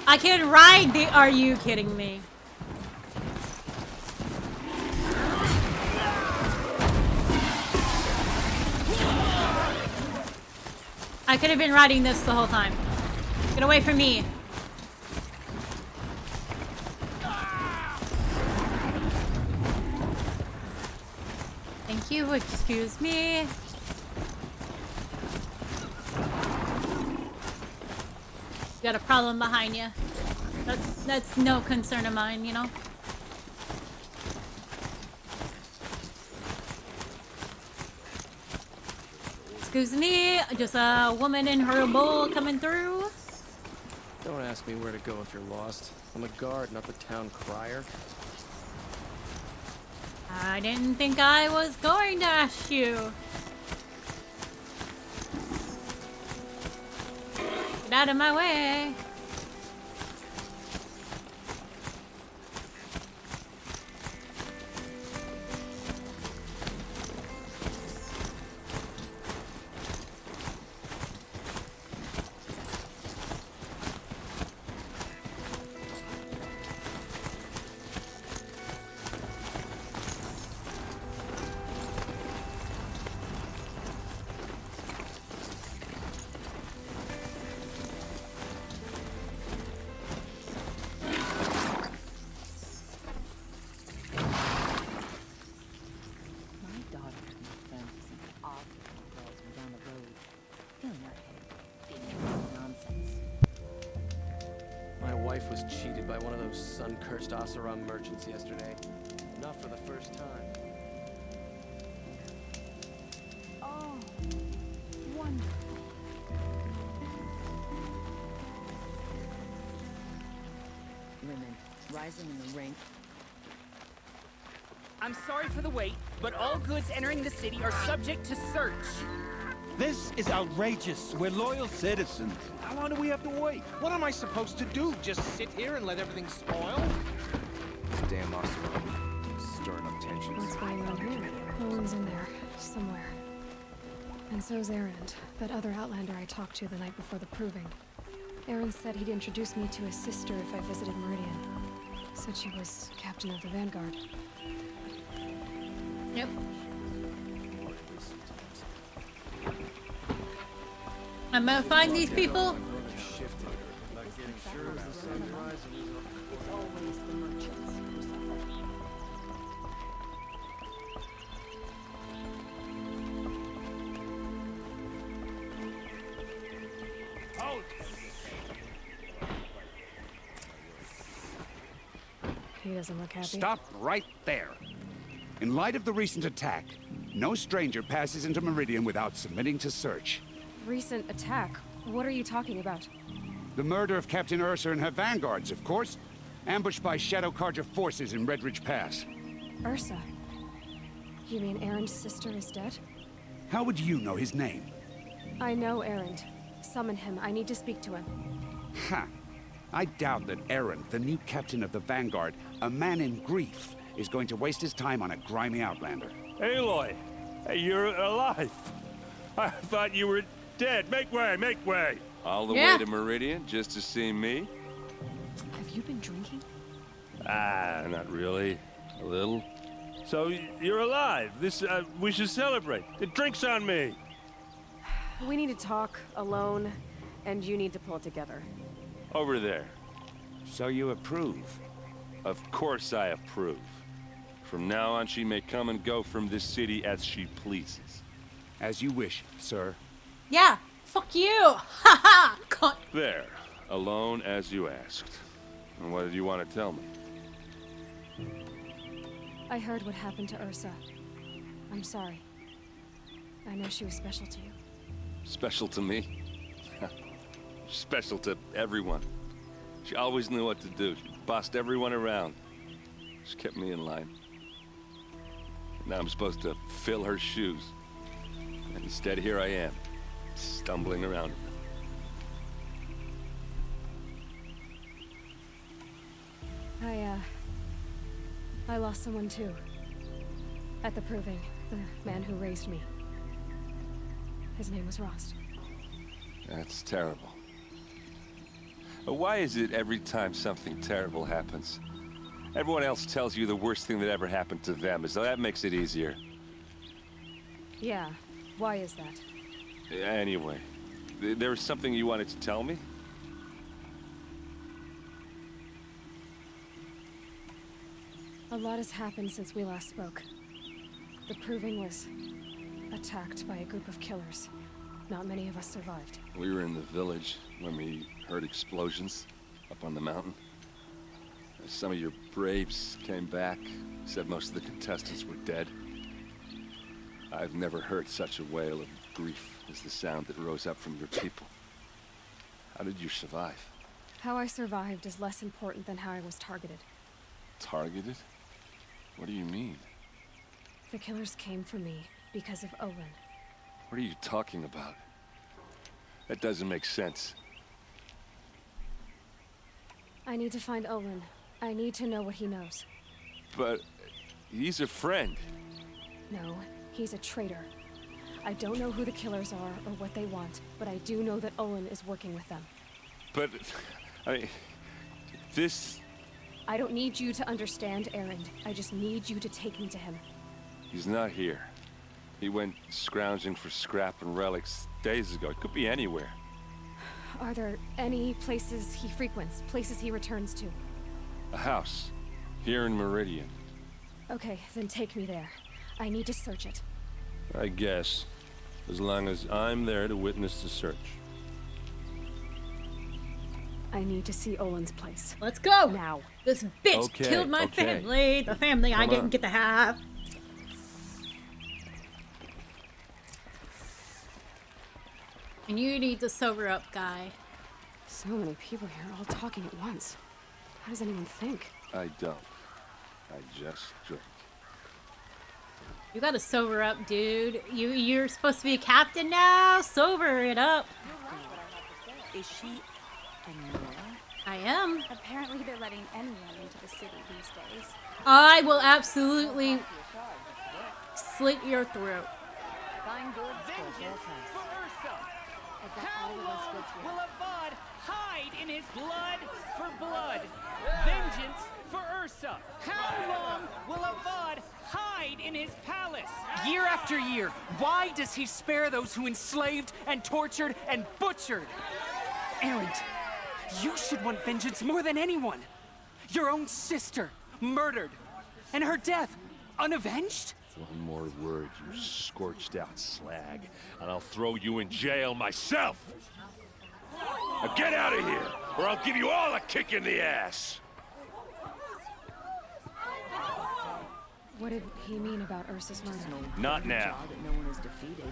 I can ride the. Are you kidding me? I could have been riding this the whole time. Get away from me. Thank you, excuse me. Got a problem behind you. That's no concern of mine, you know? Excuse me, just a woman in her bowl coming through. Don't ask me where to go if you're lost. I'm a guard, not the town crier. I didn't think I was going to ask you. Get out of my way. Was cheated by one of those sun-cursed Oseram merchants yesterday. Not for the first time. Oh, wonderful. Women rising in the rank. I'm sorry for the wait, but all goods entering the city are subject to search. This is outrageous. We're loyal citizens. How long do we have to wait? What am I supposed to do? Just sit here and let everything spoil? This damn Oseram stirring up tensions. What's going on here? Owen's in there, somewhere. And so's Erend, that other Outlander I talked to the night before the proving. Erend said he'd introduce me to his sister if I visited Meridian. Said she was captain of the Vanguard. Yep. I'm gonna find these people. Hold! He doesn't look happy. Stop right there. In light of the recent attack, no stranger passes into Meridian without submitting to search. Recent attack? What are you talking about? The murder of Captain Ursa and her vanguards, of course. Ambushed by Shadow Carja forces in Red Ridge Pass. Ursa? You mean Erend's sister is dead? How would you know his name? I know Erend. Summon him. I need to speak to him. Ha! I doubt that Erend, the new captain of the Vanguard, a man in grief, is going to waste his time on a grimy outlander. Aloy! Hey, you're alive! I thought you were dead. Make way, make way! All the way to Meridian just to see me? Have you been drinking? Ah, not really. A little. So, you're alive. We should celebrate. The drink's on me. We need to talk, alone, and you need to pull it together. Over there. So you approve? Of course I approve. From now on, she may come and go from this city as she pleases. As you wish, sir. Yeah, fuck you! Ha ha! There. Alone as you asked. And what did you want to tell me? I heard what happened to Ursa. I'm sorry. I know she was special to you. Special to me? Special to everyone. She always knew what to do. She bossed everyone around. She kept me in line. Now I'm supposed to fill her shoes. And instead, here I am, stumbling around. I lost someone too. At the Proving, the man who raised me. His name was Rost. That's terrible. Why is it every time something terrible happens, everyone else tells you the worst thing that ever happened to them, as though that makes it easier? Yeah, why is that? Anyway, there was something you wanted to tell me? A lot has happened since we last spoke. The Proving was attacked by a group of killers. Not many of us survived. We were in the village when we heard explosions up on the mountain. Some of your braves came back, said most of the contestants were dead. I've never heard such a wail of grief as the sound that rose up from your people. How did you survive? How I survived is less important than how I was targeted. Targeted? What do you mean? The killers came for me because of Olin. What are you talking about? That doesn't make sense. I need to find Olin. I need to know what he knows. But he's a friend. No, he's a traitor. I don't know who the killers are or what they want, but I do know that Olin is working with them. But, I mean, this... I don't need you to understand, Erend. I just need you to take me to him. He's not here. He went scrounging for scrap and relics days ago. It could be anywhere. Are there any places he frequents? Places he returns to? A house. Here in Meridian. Okay, then take me there. I need to search it. I guess. As long as I'm there to witness the search. I need to see Olin's place. Let's go! Now. This bitch killed my family. The family I didn't get to have. And you need to sober up, guy. So many people here all talking at once. How does anyone think? I don't. I just drink. You gotta sober up, dude. You're supposed to be a captain now. Sober it up. Is she a Nora? I am. Apparently they're letting anyone into the city these days. I will absolutely slit your throat. Find goods for Ursa. How long will Avad hide in his blood for blood? Vengeance for Ursa. How long will Avad hide in his palace? Year after year, why does he spare those who enslaved and tortured and butchered? Erend, you should want vengeance more than anyone. Your own sister, murdered, and her death, unavenged? One more word, you scorched out slag, and I'll throw you in jail myself! Now get out of here, or I'll give you all a kick in the ass! What did he mean about Ursa's murder? Not now. That no one is defeated.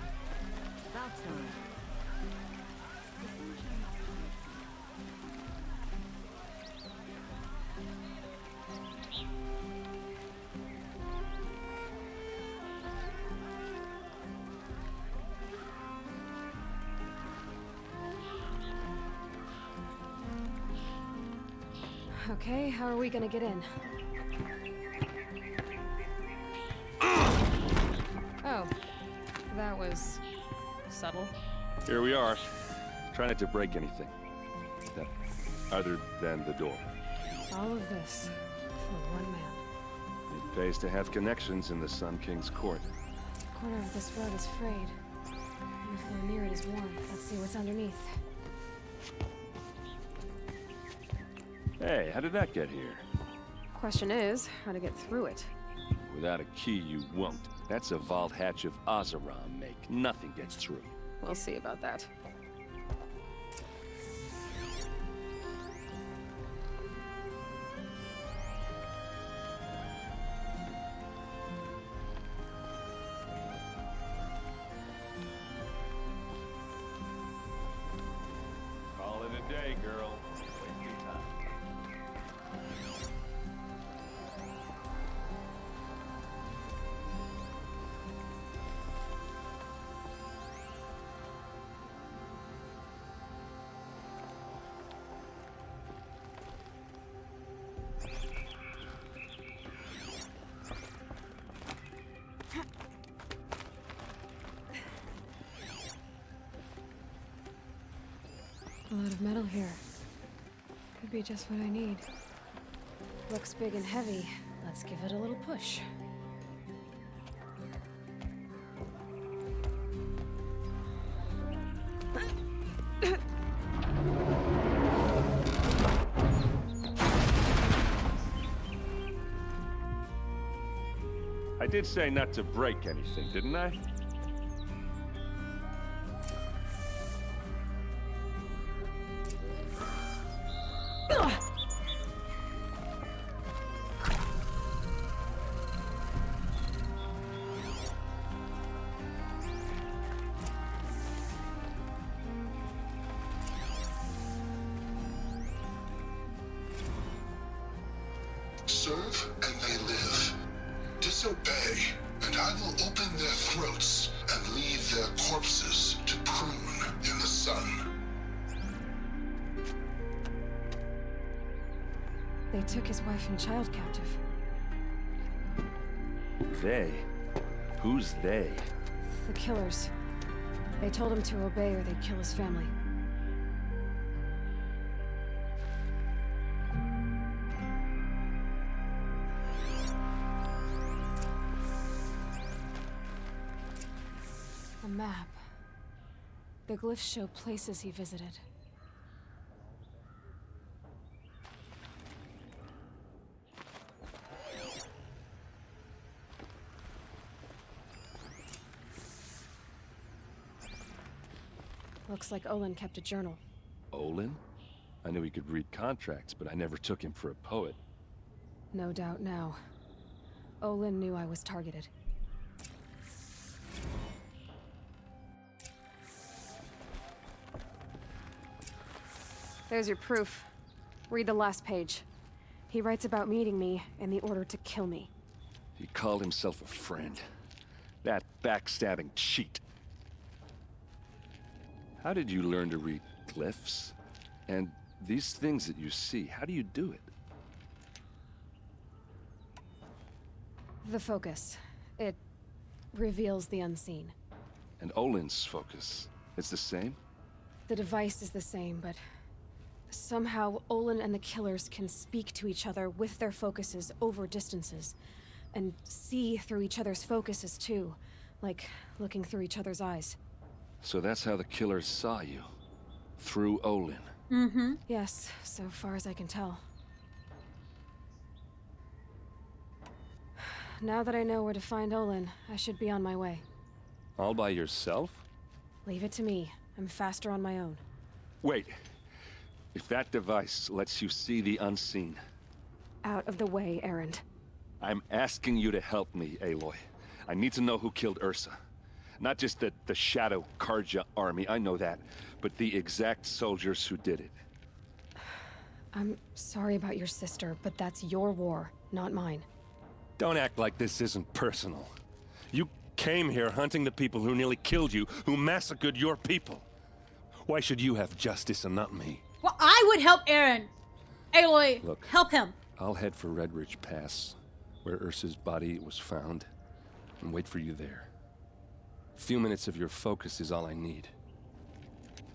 About time. Okay, how are we gonna get in? Oh, that was subtle. Here we are. Try not to break anything. No, other than the door. All of this for one man. It pays to have connections in the Sun King's court. The corner of this road is frayed. And the floor near it is warm. Let's see what's underneath. Hey, how did that get here? Question is, how to get through it. Without a key, you won't. That's a vault hatch of Oseram make. Nothing gets through. We'll see about that. Call it a day, girl. Take your time. A lot of metal here. Could be just what I need. Looks big and heavy. Let's give it a little push. I did say not to break anything, didn't I? Serve and they live. Disobey, and I will open their throats and leave their corpses to prune in the sun. They took his wife and child captive. They? Who's they? The killers. They told him to obey or they'd kill his family. A map. The glyphs show places he visited. Looks like Olin kept a journal. Olin? I knew he could read contracts, but I never took him for a poet. No doubt now. Olin knew I was targeted. There's your proof. Read the last page. He writes about meeting me and the order to kill me. He called himself a friend. That backstabbing cheat. How did you learn to read glyphs? And these things that you see, how do you do it? The focus. It reveals the unseen. And Olin's focus, it's the same? The device is the same, but somehow Olin and the killers can speak to each other with their focuses over distances. And see through each other's focuses too, like looking through each other's eyes. So that's how the killers saw you. Through Olin. Mm-hmm. Yes, so far as I can tell. Now that I know where to find Olin, I should be on my way. All by yourself? Leave it to me. I'm faster on my own. Wait. If that device lets you see the unseen... Out of the way, Erend. I'm asking you to help me, Aloy. I need to know who killed Ursa. Not just the Shadow Karja army, I know that, but the exact soldiers who did it. I'm sorry about your sister, but that's your war, not mine. Don't act like this isn't personal. You came here hunting the people who nearly killed you, who massacred your people. Why should you have justice and not me? Well, I would help Aaron. Aloy, Look, help him. I'll head for Red Ridge Pass, where Ursa's body was found, and wait for you there. A few minutes of your focus is all I need.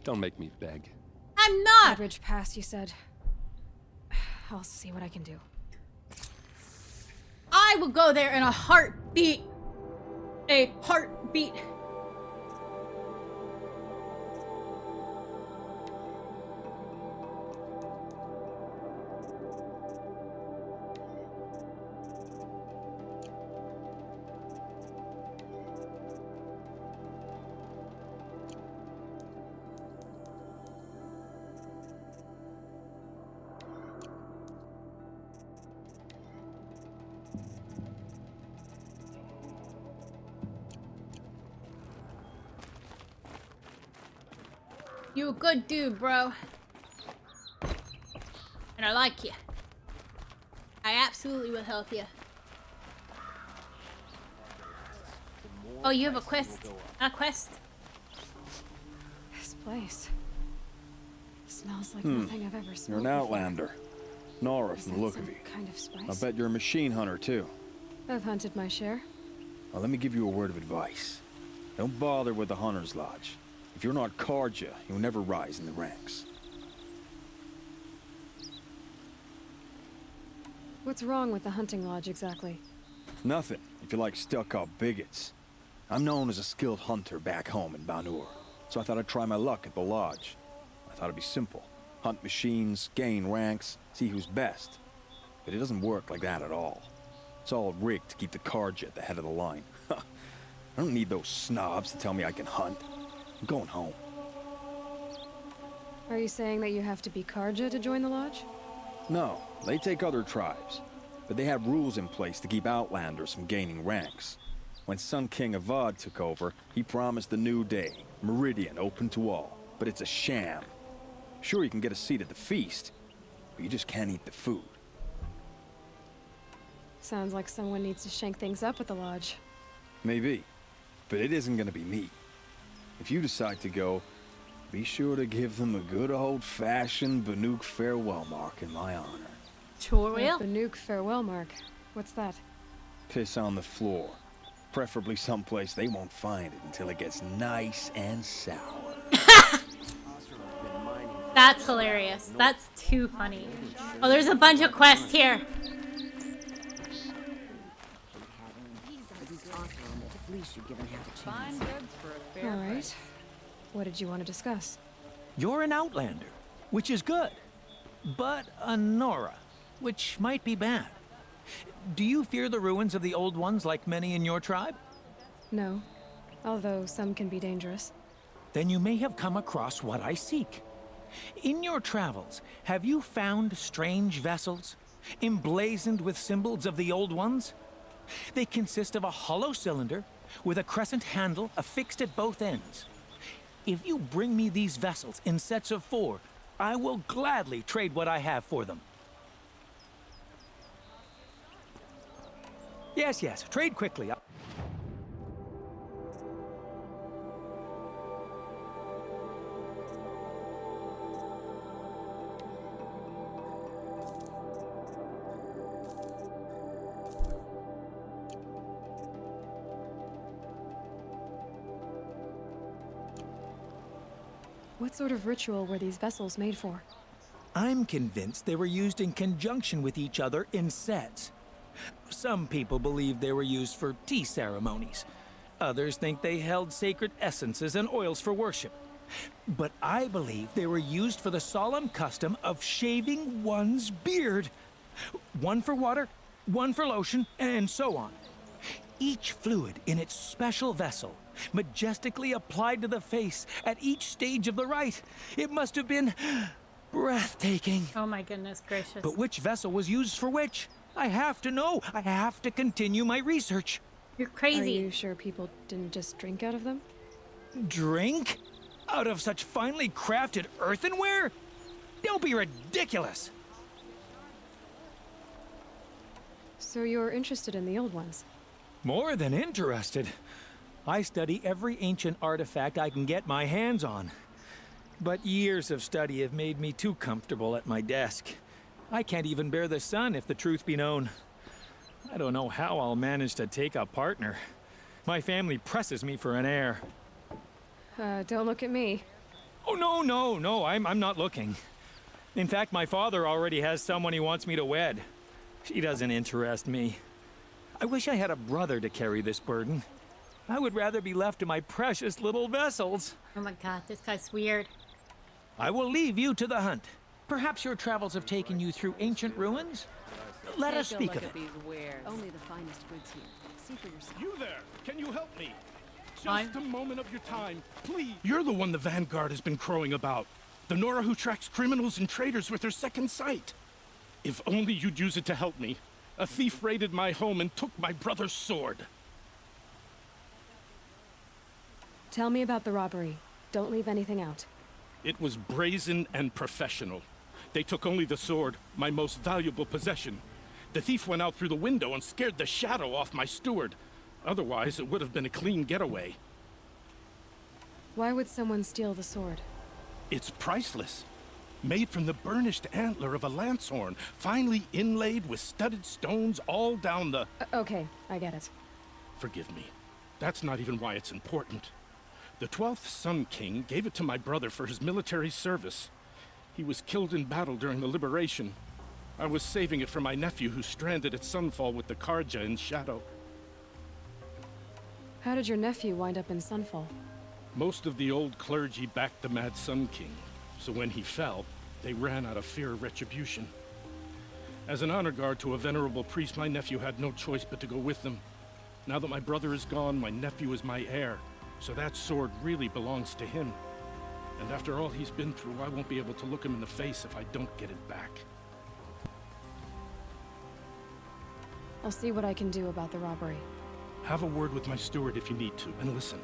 Don't make me beg. I'm not! Red Ridge Pass, you said. I'll see what I can do. I will go there in a heartbeat. A heartbeat. You a good dude, bro. And I like you. I absolutely will help you. Oh, you have a quest? A quest? This place smells like nothing I've ever You're smelled an before. Outlander. Nora Is from the that look some of you. kind of spice? I bet you're a machine hunter, too. I've hunted my share. Now, let me give you a word of advice. Don't bother with the Hunter's Lodge. If you're not Karja, you'll never rise in the ranks. What's wrong with the hunting lodge, exactly? Nothing, if you like stuck-up bigots. I'm known as a skilled hunter back home in Banur, so I thought I'd try my luck at the lodge. I thought it'd be simple. Hunt machines, gain ranks, see who's best. But it doesn't work like that at all. It's all rigged to keep the Karja at the head of the line. I don't need those snobs to tell me I can hunt. I'm going home. Are you saying that you have to be Karja to join the lodge? No, they take other tribes. But they have rules in place to keep Outlanders from gaining ranks. When Sun King Avad took over, he promised a new day, Meridian open to all. But it's a sham. Sure, you can get a seat at the feast, but you just can't eat the food. Sounds like someone needs to shank things up at the lodge. Maybe, but it isn't gonna be me. If you decide to go, be sure to give them a good old-fashioned Banuk farewell mark in my honor. Sure will. Banuk farewell mark. What's that? Piss on the floor. Preferably someplace they won't find it until it gets nice and sour. That's hilarious. That's too funny. Oh, there's a bunch of quests here. All right. What did you want to discuss? You're an Outlander, which is good. But a Nora, which might be bad. Do you fear the ruins of the Old Ones like many in your tribe? No. Although some can be dangerous. Then you may have come across what I seek. In your travels, have you found strange vessels, emblazoned with symbols of the Old Ones? They consist of a hollow cylinder with a crescent handle affixed at both ends. If you bring me these vessels in sets of 4, I will gladly trade what I have for them. Yes, trade quickly. What sort of ritual were these vessels made for? I'm convinced they were used in conjunction with each other in sets. Some people believe they were used for tea ceremonies. Others think they held sacred essences and oils for worship. But I believe they were used for the solemn custom of shaving one's beard. One for water, one for lotion, and so on. Each fluid in its special vessel majestically applied to the face at each stage of the rite. It must have been breathtaking. Oh my goodness gracious. But which vessel was used for which? I have to know. I have to continue my research. You're crazy. Are you sure people didn't just drink out of them? Drink? Out of such finely crafted earthenware? Don't be ridiculous. So you're interested in the old ones? More than interested. I study every ancient artifact I can get my hands on. But years of study have made me too comfortable at my desk. I can't even bear the sun, if the truth be known. I don't know how I'll manage to take a partner. My family presses me for an heir. Don't look at me. Oh, no, I'm not looking. In fact, my father already has someone he wants me to wed. She doesn't interest me. I wish I had a brother to carry this burden. I would rather be left to my precious little vessels. Oh my god, this guy's weird. I will leave you to the hunt. Perhaps your travels have taken you through ancient ruins? Let us speak of it. Only the finest goods here. See for yourself. You there! Can you help me? Just Fine. a moment of your time, please. You're the one the Vanguard has been crowing about. The Nora who tracks criminals and traitors with her second sight. If only you'd use it to help me. A thief raided my home and took my brother's sword. Tell me about the robbery. Don't leave anything out. It was brazen and professional. They took only the sword, my most valuable possession. The thief went out through the window and scared the shadow off my steward. Otherwise, it would have been a clean getaway. Why would someone steal the sword? It's priceless. Made from the burnished antler of a lancehorn, finely inlaid with studded stones all down the... Okay, I get it. Forgive me. That's not even why it's important. The 12th Sun King gave it to my brother for his military service. He was killed in battle during the Liberation. I was saving it for my nephew who's stranded at Sunfall with the Karja in Shadow. How did your nephew wind up in Sunfall? Most of the old clergy backed the Mad Sun King, so when he fell, they ran out of fear of retribution. As an honor guard to a venerable priest, my nephew had no choice but to go with them. Now that my brother is gone, my nephew is my heir, so that sword really belongs to him. And after all he's been through, I won't be able to look him in the face if I don't get it back. I'll see what I can do about the robbery. Have a word with my steward if you need to, and listen.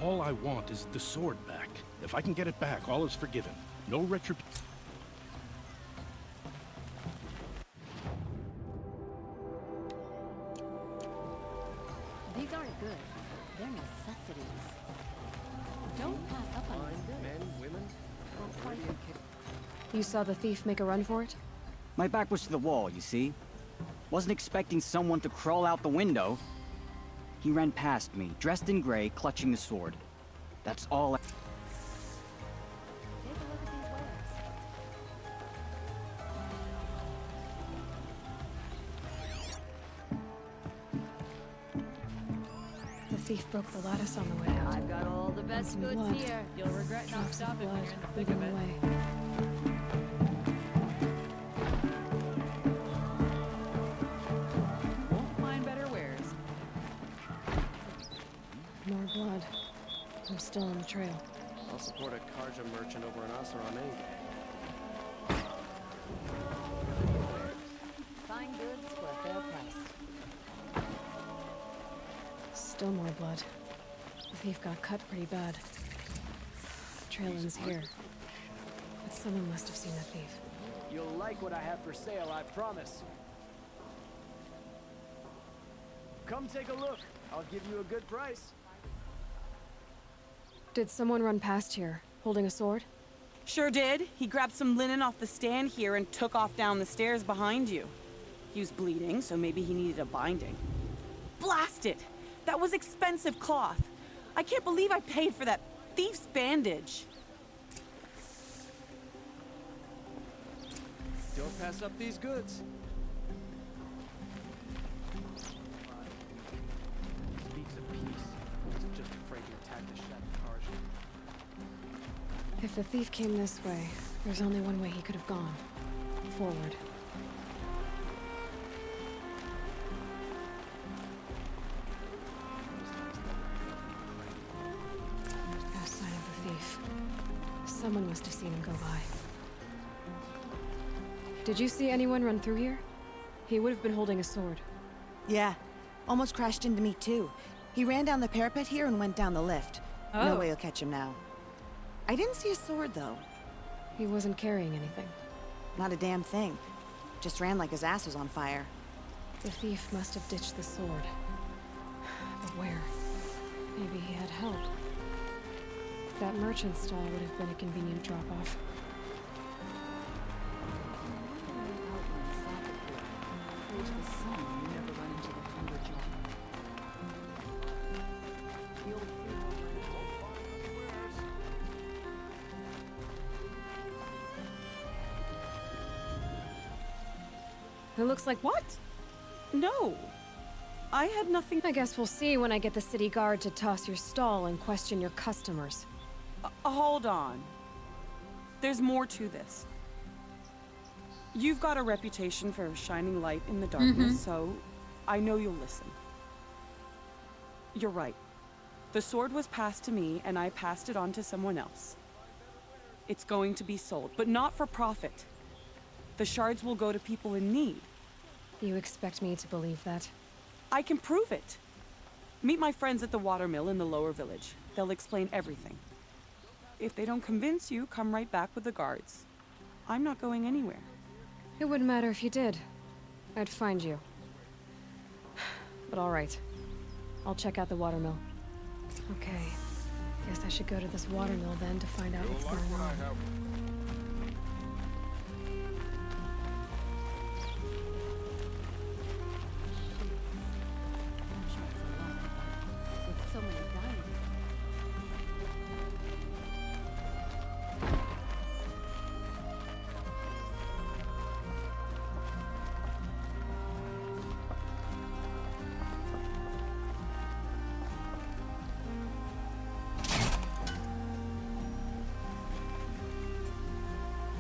All I want is the sword back. If I can get it back, all is forgiven. No retribution. These aren't good. They're necessities. Don't pass up on these. Men, women, You saw the thief make a run for it? My back was to the wall, you see. Wasn't expecting someone to crawl out the window. He ran past me, dressed in gray, clutching the sword. That's all I... The thief broke the lattice on the way out. I've got all the best Some goods blood. here. You'll regret not Drops of stopping when blood you're in the thick leading of it. away. Won't find better wares. More blood. I'm still on the trail. I'll support a Karja merchant over an Oseram any day. Fine goods for a fair price. Still more blood. The thief got cut pretty bad. The trail ends here. But someone must have seen the thief. You'll like what I have for sale, I promise. Come take a look. I'll give you a good price. Did someone run past here, holding a sword? Sure did. He grabbed some linen off the stand here and took off down the stairs behind you. He was bleeding, so maybe he needed a binding. Blast it! That was expensive cloth. I can't believe I paid for that thief's bandage. Don't pass up these goods. Speaks of peace. He's just afraid to attack the shattered Karja. If the thief came this way, there's only one way he could have gone. Forward. Someone must have seen him go by. Did you see anyone run through here? He would have been holding a sword. Yeah. Almost crashed into me, too. He ran down the parapet here and went down the lift. No Oh. way you'll catch him now. I didn't see a sword, though. He wasn't carrying anything. Not a damn thing. Just ran like his ass was on fire. The thief must have ditched the sword. But where? Maybe he had help. That merchant stall would have been a convenient drop-off. It looks like what? No. I had nothing. I guess we'll see when I get the city guard to toss your stall and question your customers. Hold on. There's more to this. You've got a reputation for shining light in the darkness, so I know you'll listen. You're right. The sword was passed to me, and I passed it on to someone else. It's going to be sold, but not for profit. The shards will go to people in need. You expect me to believe that? I can prove it. Meet my friends at the watermill in the lower village. They'll explain everything. If they don't convince you, come right back with the guards. I'm not going anywhere. It wouldn't matter if you did. I'd find you. But all right. I'll check out the watermill. Okay. Guess I should go to this watermill then to find out what's going on. With so many diamonds.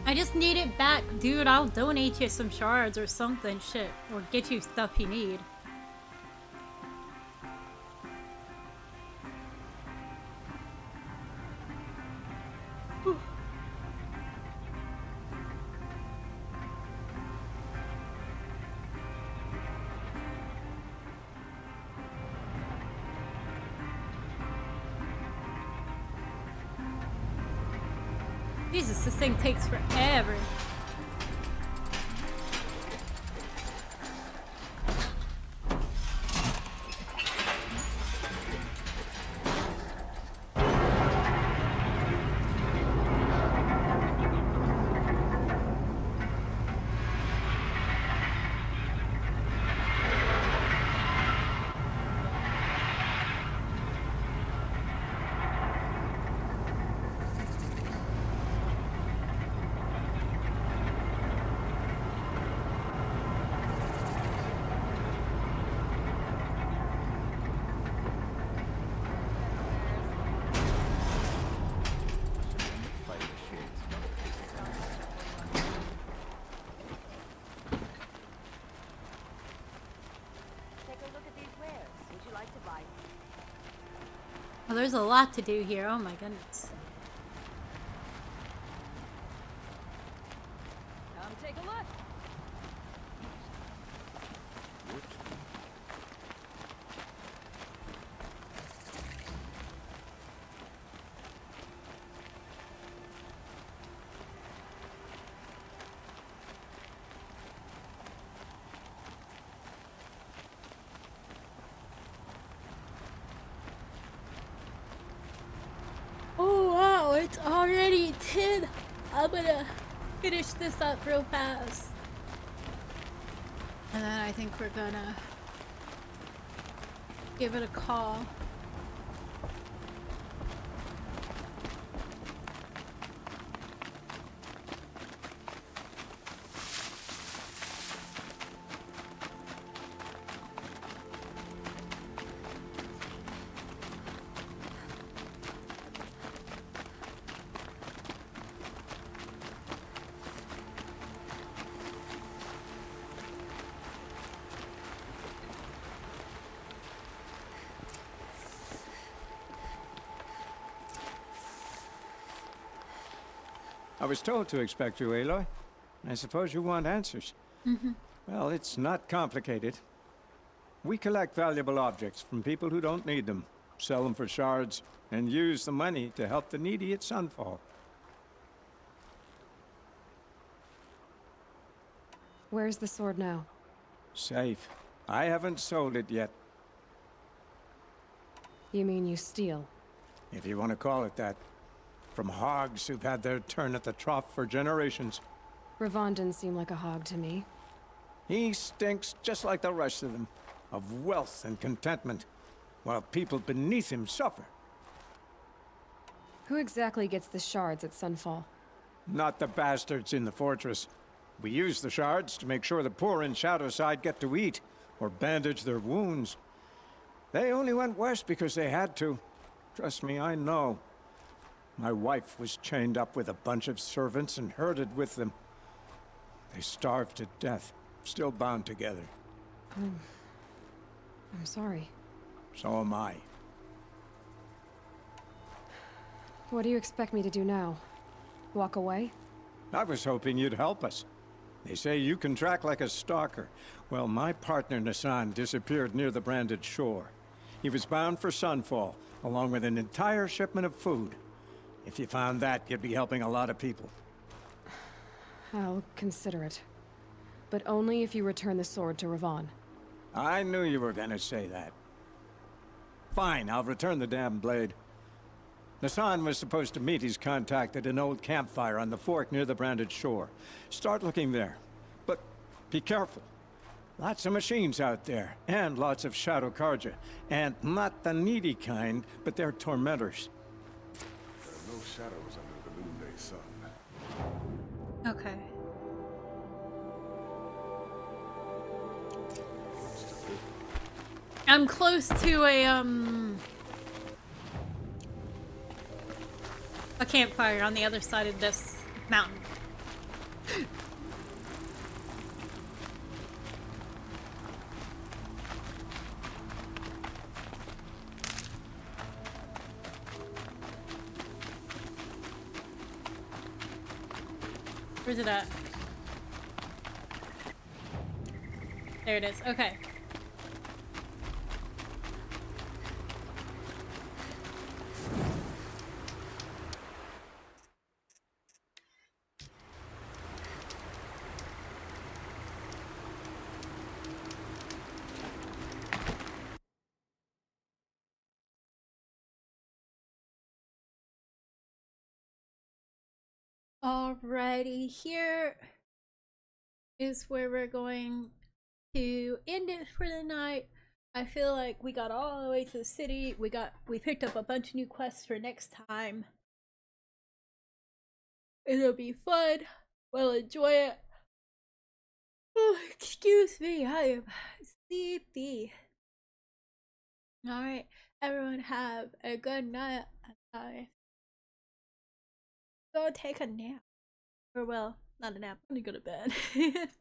I just need it back, dude. I'll donate you some shards or something, shit. Or get you stuff you need. Whew. Jesus, this thing takes forever. Well, there's a lot to do here. Oh my goodness. Come take a look. Oh wow, it's already 10. I'm gonna finish this up real fast. And then I think we're gonna give it a call. I was told to expect you, Aloy. I suppose you want answers. Well, it's not complicated. We collect valuable objects from people who don't need them, sell them for shards, and use the money to help the needy at Sunfall. Where's the sword now? Safe. I haven't sold it yet. You mean you steal? If you want to call it that. From hogs who've had their turn at the trough for generations. Ravon didn't seem like a hog to me. He stinks just like the rest of them, of wealth and contentment, while people beneath him suffer. Who exactly gets the shards at Sunfall? Not the bastards in the fortress. We use the shards to make sure the poor in Shadowside get to eat, or bandage their wounds. They only went west because they had to. Trust me, I know. My wife was chained up with a bunch of servants and herded with them. They starved to death, still bound together. I'm sorry. So am I. What do you expect me to do now? Walk away? I was hoping you'd help us. They say you can track like a stalker. Well, my partner Nassan disappeared near the branded shore. He was bound for Sunfall, along with an entire shipment of food. If you found that, you'd be helping a lot of people. I'll consider it. But only if you return the sword to Ravon. I knew you were gonna say that. Fine, I'll return the damn blade. Nassan was supposed to meet his contact at an old campfire on the fork near the branded shore. Start looking there. But be careful. Lots of machines out there, and lots of Shadow Carja. And not the needy kind, but they're tormentors. There are no shadows under the noonday sun. Okay. I'm close to a campfire on the other side of this mountain. Where's it at? There it is. Okay. Alrighty, here is where we're going to end it for the night. I feel like we got all the way to the city. We picked up a bunch of new quests for next time. It'll be fun. We'll enjoy it. Oh, excuse me, I am sleepy. Alright, everyone have a good night. Go take a nap. Or well, not a nap. I'm gonna go to bed.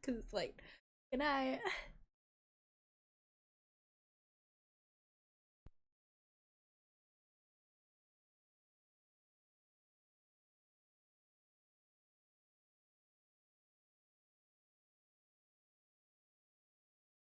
Cause it's like, good night.